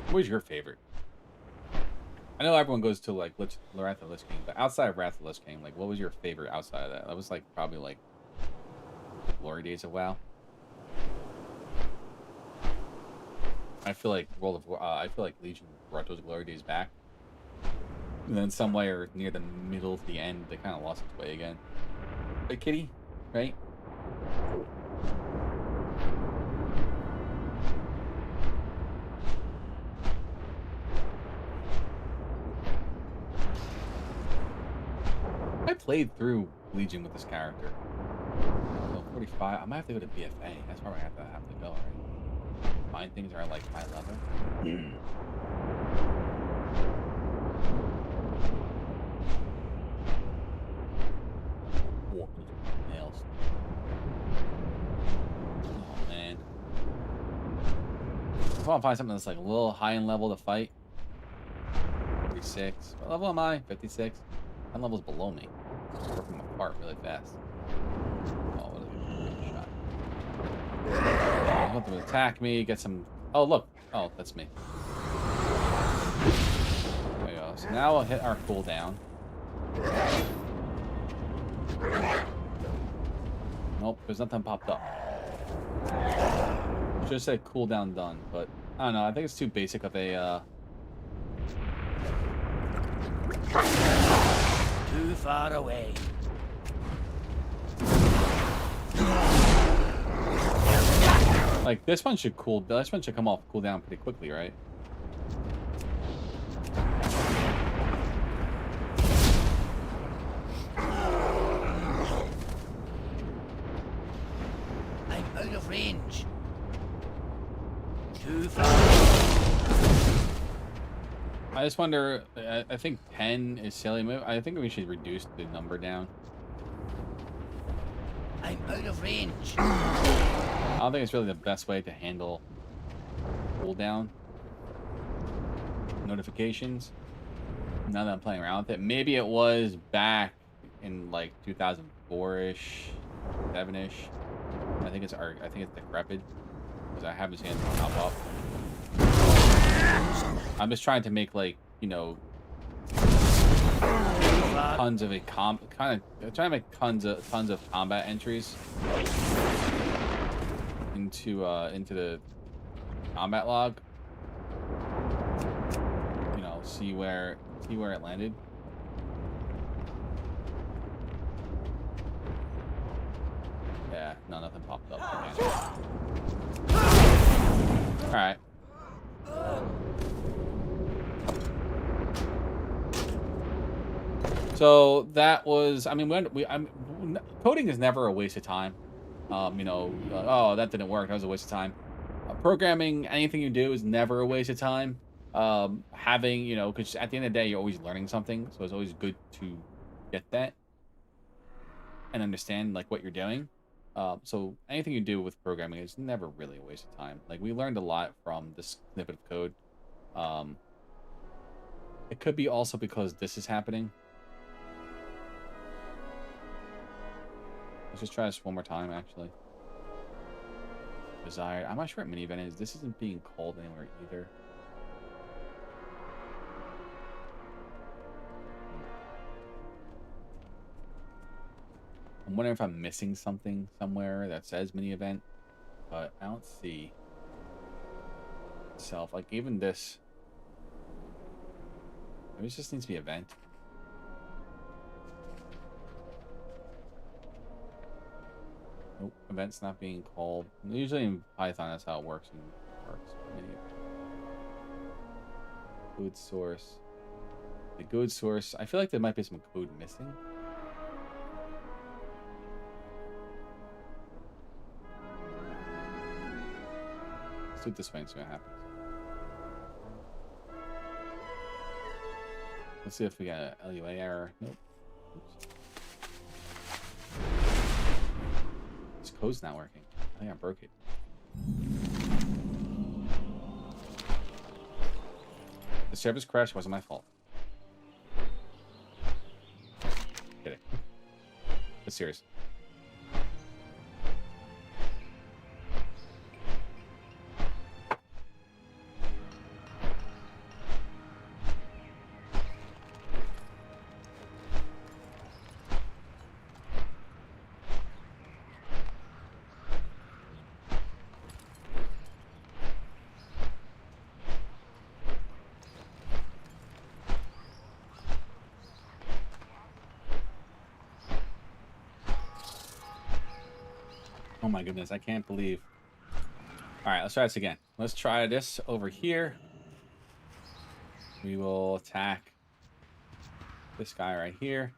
What was your favorite? I know everyone goes to like Wrath of the Lich King, but outside of Wrath of the Lich King, like what was your favorite outside of that? That was like probably like glory days of WoW. I feel like I feel like Legion brought those glory days back. And then somewhere near the middle to the end, they kind of lost its way again. Hey, kitty, right? I played through Legion with this character. So 45. I might have to go to BFA. That's where I have to go, right? Find things that are like high level. Oh, nails. Oh man. I want to find something that's like a little high in level to fight. 46. What level am I? 56. 10 levels below me. Working apart really fast. Oh, what a good shot. I want them to attack me, get some... Oh, look. Oh, that's me. There you go. So now we'll hit our cooldown. Nope, there's nothing popped up. Just said cooldown done, but I don't know. I think it's too basic of a. Too far away. Like this one should This one should come off cooldown pretty quickly, right? I'm out of range. Too far. I just wonder. I think 10 is silly move. I think we should reduce the number down. I'm out of range. I don't think it's really the best way to handle cooldown notifications. Now that I'm playing around with it, maybe it was back in like 2004-ish, 7-ish. I think it's decrepit because I haven't seen it pop up. I'm just trying to make like, you know, tons of trying to make tons of combat entries into the combat log. You know, see where it landed. Yeah, no, nothing popped up. All right. So that was, I mean, coding is never a waste of time. You know, oh, that didn't work. That was a waste of time. Programming, anything you do is never a waste of time. Having, you know, because at the end of the day, you're always learning something. So it's always good to get that and understand like what you're doing. So anything you do with programming is never really a waste of time. Like we learned a lot from this snippet of code. It could be also because this is happening. Let's just try this one more time, actually. Desired. I'm not sure what mini-event is. This isn't being called anywhere either. I'm wondering if I'm missing something somewhere that says mini-event, but I don't see itself. Like, even this. Maybe it just needs to be event. Nope, event's not being called. Usually in Python, that's how it works. Code source. The code source. I feel like there might be some code missing. Let's do it this way and see what happens. Let's see if we got an LUA error. Nope. Oops. This code's not working. I think I broke it. The service crash wasn't my fault. Kidding. But serious. Oh my goodness, I can't believe. All right, let's try this again. Let's try this over here. We will attack this guy right here.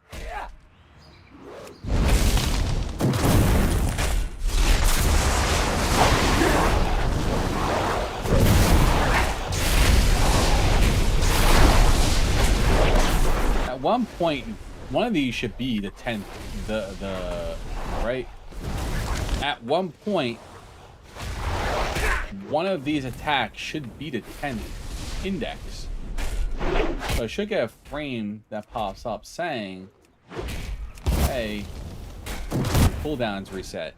At one point, one of these should be the 10th, the right? At one point, one of these attacks should be the 10th index. So I should get a frame that pops up saying, hey, cooldown's reset.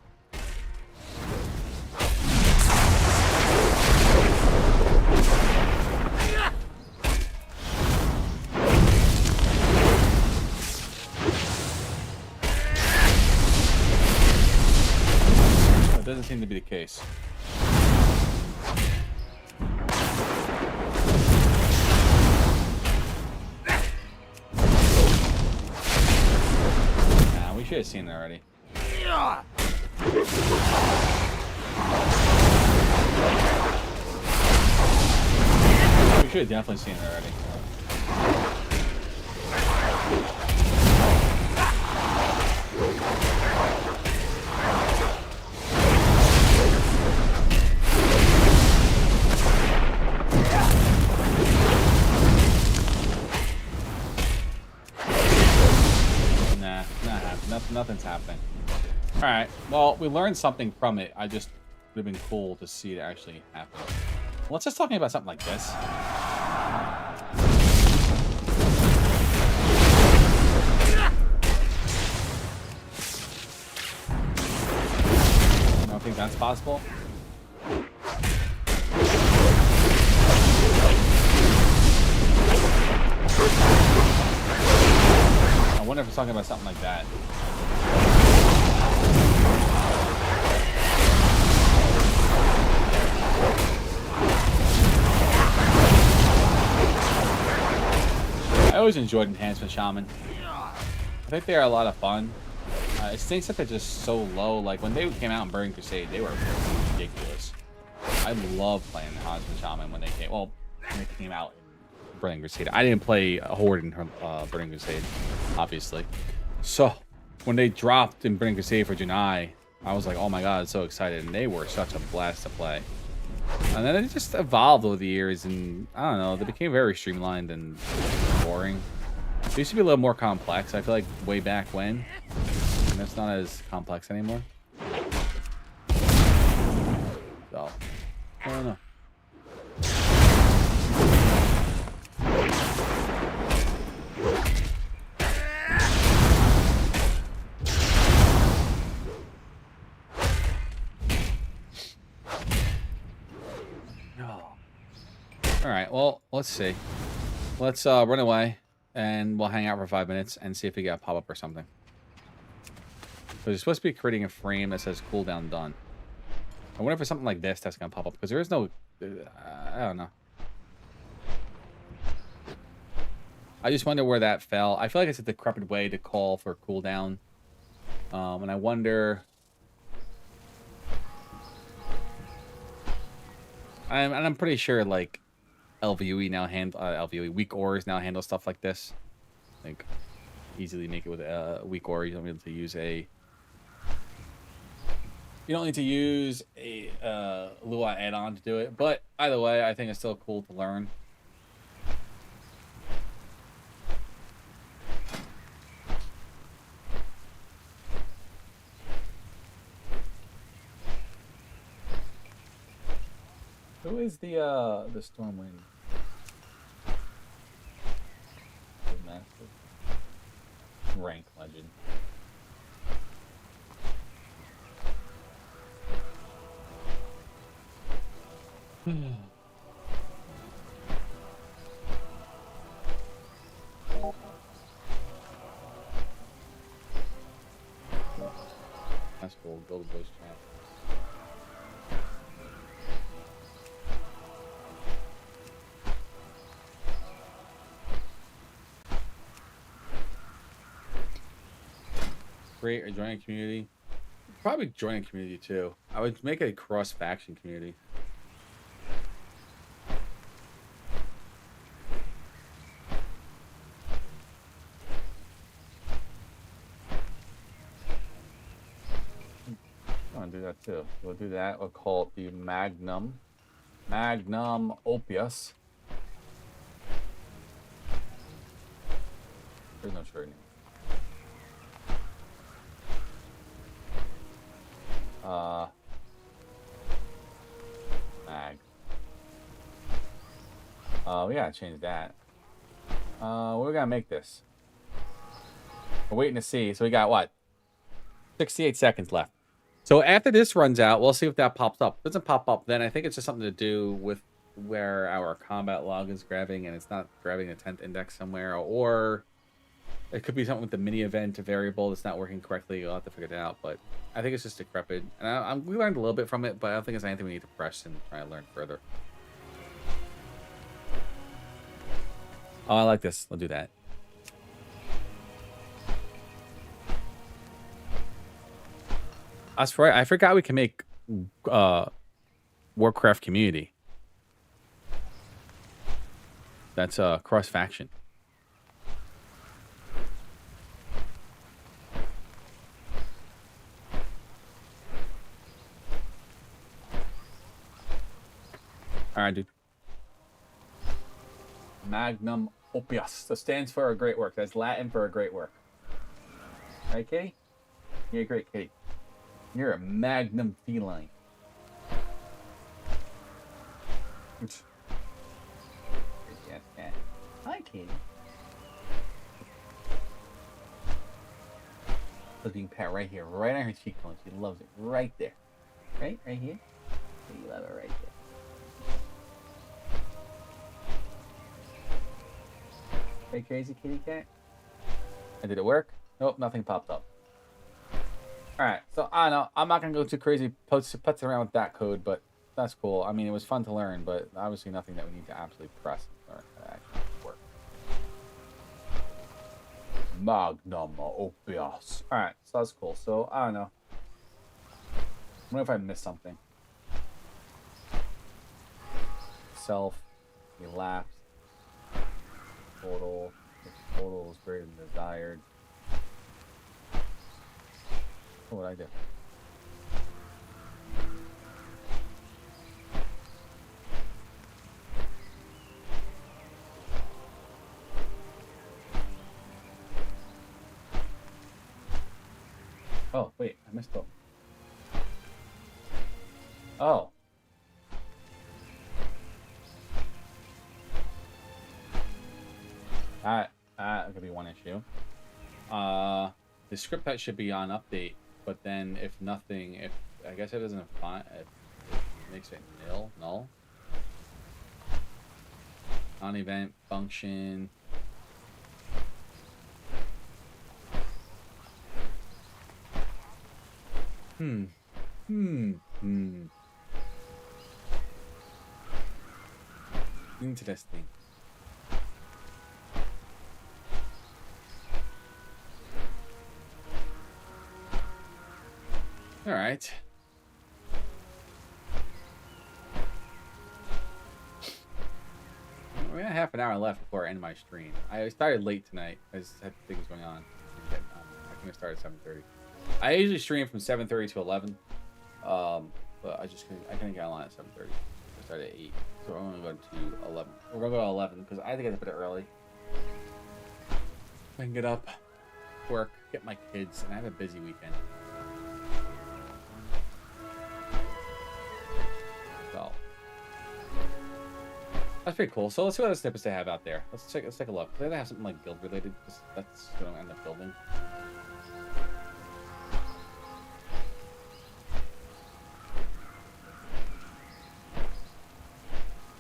Nice. Nah, we should have seen it already. We should have definitely seen it already. Nah, not happening. Nothing's happening. All right. Well, we learned something from it. I just would have been cool to see it actually happen. Let's just talking about something like this. I don't think that's possible. I wonder if it's talking about something like that. I always enjoyed Enhancement Shaman. I think they are a lot of fun. It stinks that they're just so low. Like, when they came out in Burning Crusade, they were ridiculous. I love playing Enhancement Shaman when they came. Well, when they came out in Burning Crusade. I didn't play Horde in Burning Crusade, obviously. So, when they dropped in Burning Crusade for Janai, I was like, oh my god, so excited. And they were such a blast to play. And then it just evolved over the years, and I don't know, they became very streamlined and boring. They used to be a little more complex, I feel like, way back when. And it's not as complex anymore. So, I don't know. Alright, well, let's see. Let's run away, and we'll hang out for 5 minutes and see if we get a pop-up or something. So you're supposed to be creating a frame that says cooldown done. I wonder if it's something like this that's going to pop up, because there is no... I don't know. I just wonder where that fell. I feel like it's a decrepit way to call for cooldown. And I wonder... I'm pretty sure, like... LVUE now LVUE weak ores now handle stuff like this. Like, easily make it with a weak ore. You don't need to use a. You don't need to use a LUA add-on to do it. But either way, I think it's still cool to learn. Who is the Stormwind? Master. Rank legend. That's cool. Build a voice chat. Create or join a community. Probably join a community too. I would make it a cross-faction community. I want to do that too. We'll do that. We'll call it the Magnum Opus. There's no shirt name. Mag. We gotta change that. We're gonna make this. We're waiting to see. So we got what? 68 seconds left. So after this runs out, we'll see if that pops up. If it doesn't pop up, then I think it's just something to do with where our combat log is grabbing, and it's not grabbing a 10th index somewhere, or It could be something with the mini event variable that's not working correctly. You'll have to figure it out. But I think it's just decrepit. And we learned a little bit from it, but I don't think it's anything we need to press and try to learn further. Oh, I like this. I'll do that. That's right. I forgot we can make Warcraft community. That's cross faction. All right, dude. Magnum opus. That stands for a great work. That's Latin for a great work. Right, kitty? You're a great kitty. You're a magnum feline. Yes, cat. Hi, kitty. Look, being pat right here, right on her cheekbone. She loves it. Right there. Right here. You love it right there. Hey, crazy kitty cat. And did it work? Nope, nothing popped up. Alright, so I don't know. I'm not going to go too crazy putzing around with that code, but that's cool. I mean, it was fun to learn, but obviously nothing that we need to absolutely press and learn to actually work. Magnum opus. Alright, so that's cool. So, I don't know. I wonder if I missed something. Self. Elapsed. Total. Total is greater than desired. What would I do? Oh, wait, I missed it. Oh. That could be one issue. The script that should be on update, but then if nothing, I guess it doesn't find, it makes it null. On event function. Interesting. All right. We got half an hour left before I end my stream. I started late tonight. I just had things going on. I think I started at 7:30. I usually stream from 7:30 to 11. But I couldn't get online at 7:30. I started at 8. So we're gonna go to 11. We're gonna go to 11 because I think it's a bit early. I can get up, work, get my kids, and I have a busy weekend. So that's pretty cool. So let's see what other snippets they have out there. Let's take a look. They have something like guild related. That's what I'm gonna end up building.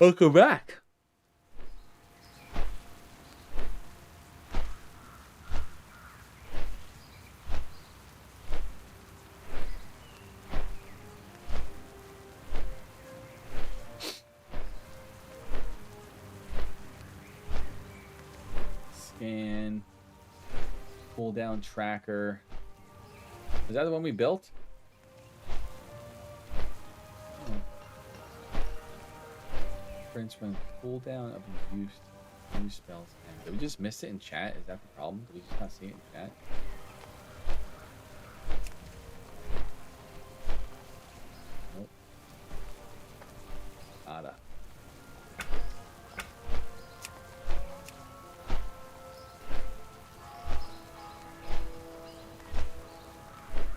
Welcome back. Scan. Cooldown tracker. Is that the one we built? Prince when cooldown of used spells. Did we just miss it in chat? Is that the problem? Did we just not see it in chat? Nope. Nada.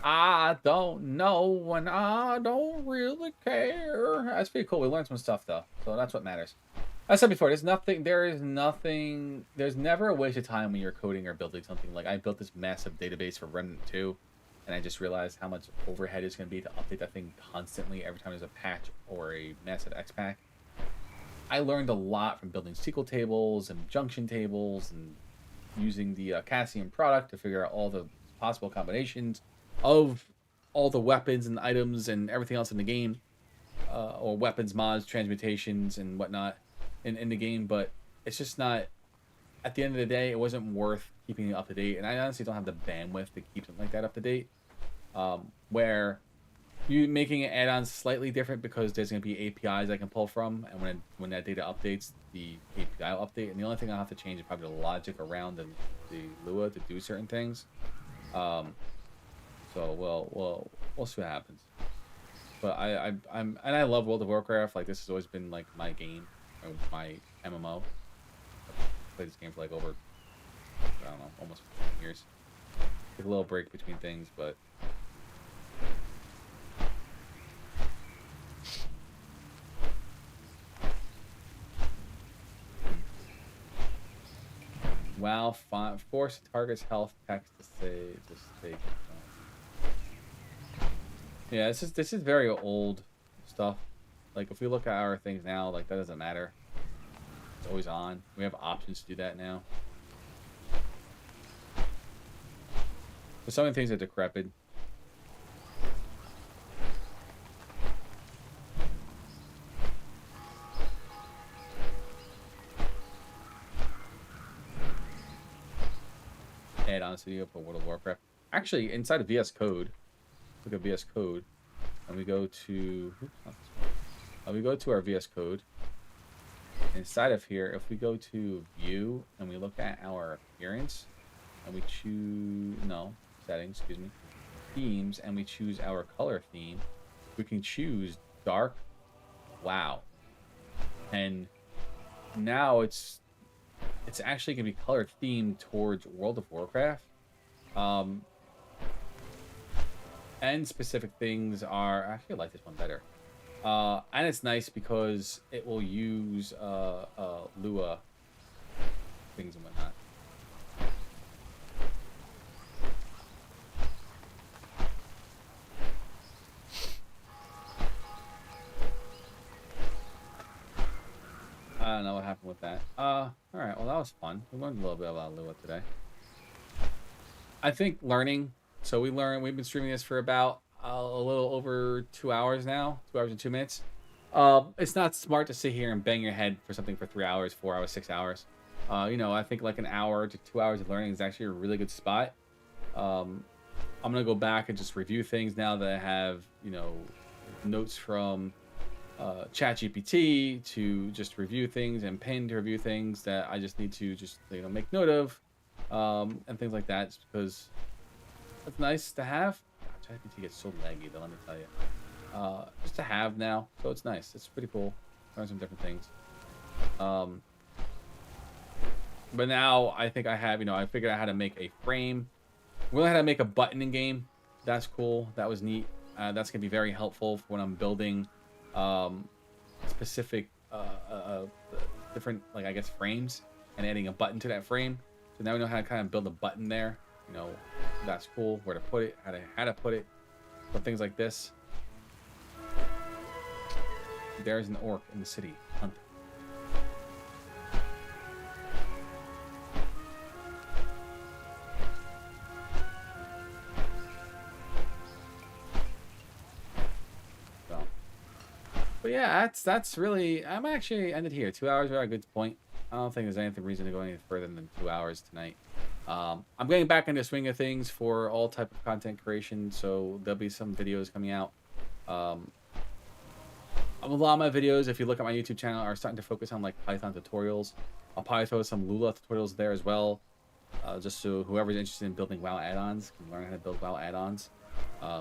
I don't know, and I don't really care. That's pretty cool. We learned some stuff though, so that's what matters. I said before, there's never a waste of time when you're coding or building something. Like I built this massive database for Remnant 2, and I just realized how much overhead it's going to be to update that thing constantly every time there's a patch or a massive X pack. I learned a lot from building SQL tables and junction tables and using the Cassian product to figure out all the possible combinations of all the weapons and items and everything else in the game, or weapons mods, transmutations, and whatnot in the game. But it's just not. At the end of the day, it wasn't worth keeping it up to date, and I honestly don't have the bandwidth to keep something like that up to date. Where you making add-ons slightly different because there's going to be APIs I can pull from, and when that data updates, the API will update, and the only thing I'll have to change is probably the logic around the LUA to do certain things. So we'll see what happens. But I'm and I love World of Warcraft. Like, this has always been like my game, or my MMO. I've played this game for like over, I don't know, almost 15 years. Took a little break between things, but WoW force target's health text to say just take. Yeah, this is very old stuff. Like, if we look at our things now, like, that doesn't matter. It's always on. We have options to do that now. But some of the things are decrepit. Add-ons to you for World of Warcraft. Actually, inside of VS Code, look at VS Code, and we go to we go to our VS Code. Inside of here, if we go to View and we look at our appearance, and we choose settings, excuse me, themes, and we choose our color theme, we can choose dark WoW, and now it's actually gonna be color themed towards World of Warcraft. And specific things are actually, I like this one better. And it's nice because it will use LUA things and whatnot. I don't know what happened with that. All right. Well, that was fun. We learned a little bit about LUA today. I think learning. So we've been streaming this for about a little over 2 hours now, 2 hours and 2 minutes. It's not smart to sit here and bang your head for something for 3 hours, 4 hours, 6 hours. I think like an hour to 2 hours of learning is actually a really good spot. I'm gonna go back and just review things now that I have, notes from ChatGPT to just review things, and Pen to review things that I just need to just make note of, and things like that, just because it's nice to have. ChatGPT gets so laggy though, let me tell you. Just to have now, so it's nice. It's pretty cool. Learn some different things. But now I think I have, I figured out how to make a frame. We learned how to make a button in game. That's cool. That was neat. That's gonna be very helpful for when I'm building specific different, like, I guess, frames, and adding a button to that frame. So now we know how to kind of build a button there. That's cool. Where to put it, how to put it, so things like this. There's an orc in the city. Hunt. But yeah, that's really. I'm actually ended here. 2 hours are a good point. I don't think there's anything reason to go any further than 2 hours tonight. I'm getting back into the swing of things for all type of content creation, so there'll be some videos coming out. A lot of my videos, if you look at my YouTube channel, are starting to focus on like Python tutorials. I'll probably throw some Lula tutorials there as well, just so whoever's interested in building WoW add-ons can learn how to build WoW add-ons,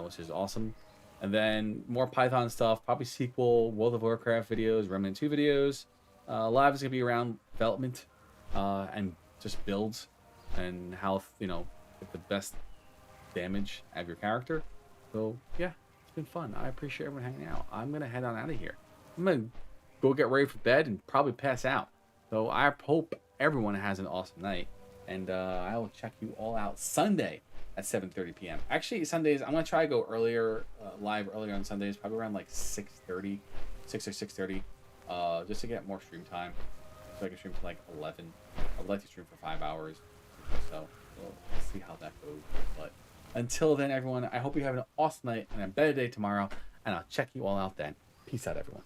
which is awesome. And then more Python stuff, probably SQL, World of Warcraft videos, Remnant 2 videos. A lot of it's gonna be around development and just builds and how get the best damage out of your character. So yeah, it's been fun. I appreciate everyone hanging out. I'm gonna head on out of here. I'm gonna go get ready for bed and probably pass out. So I hope everyone has an awesome night, and I will check you all out Sunday at 7:30 p.m. Actually, Sundays I'm gonna try to go earlier, live earlier on Sundays, probably around like 6:30, 6 or 6:30, just to get more stream time, so I can stream to like 11. I'd like to stream for 5 hours, So we'll see how that goes. But until then, everyone, I hope you have an awesome night and a better day tomorrow. And I'll check you all out then. Peace out, everyone.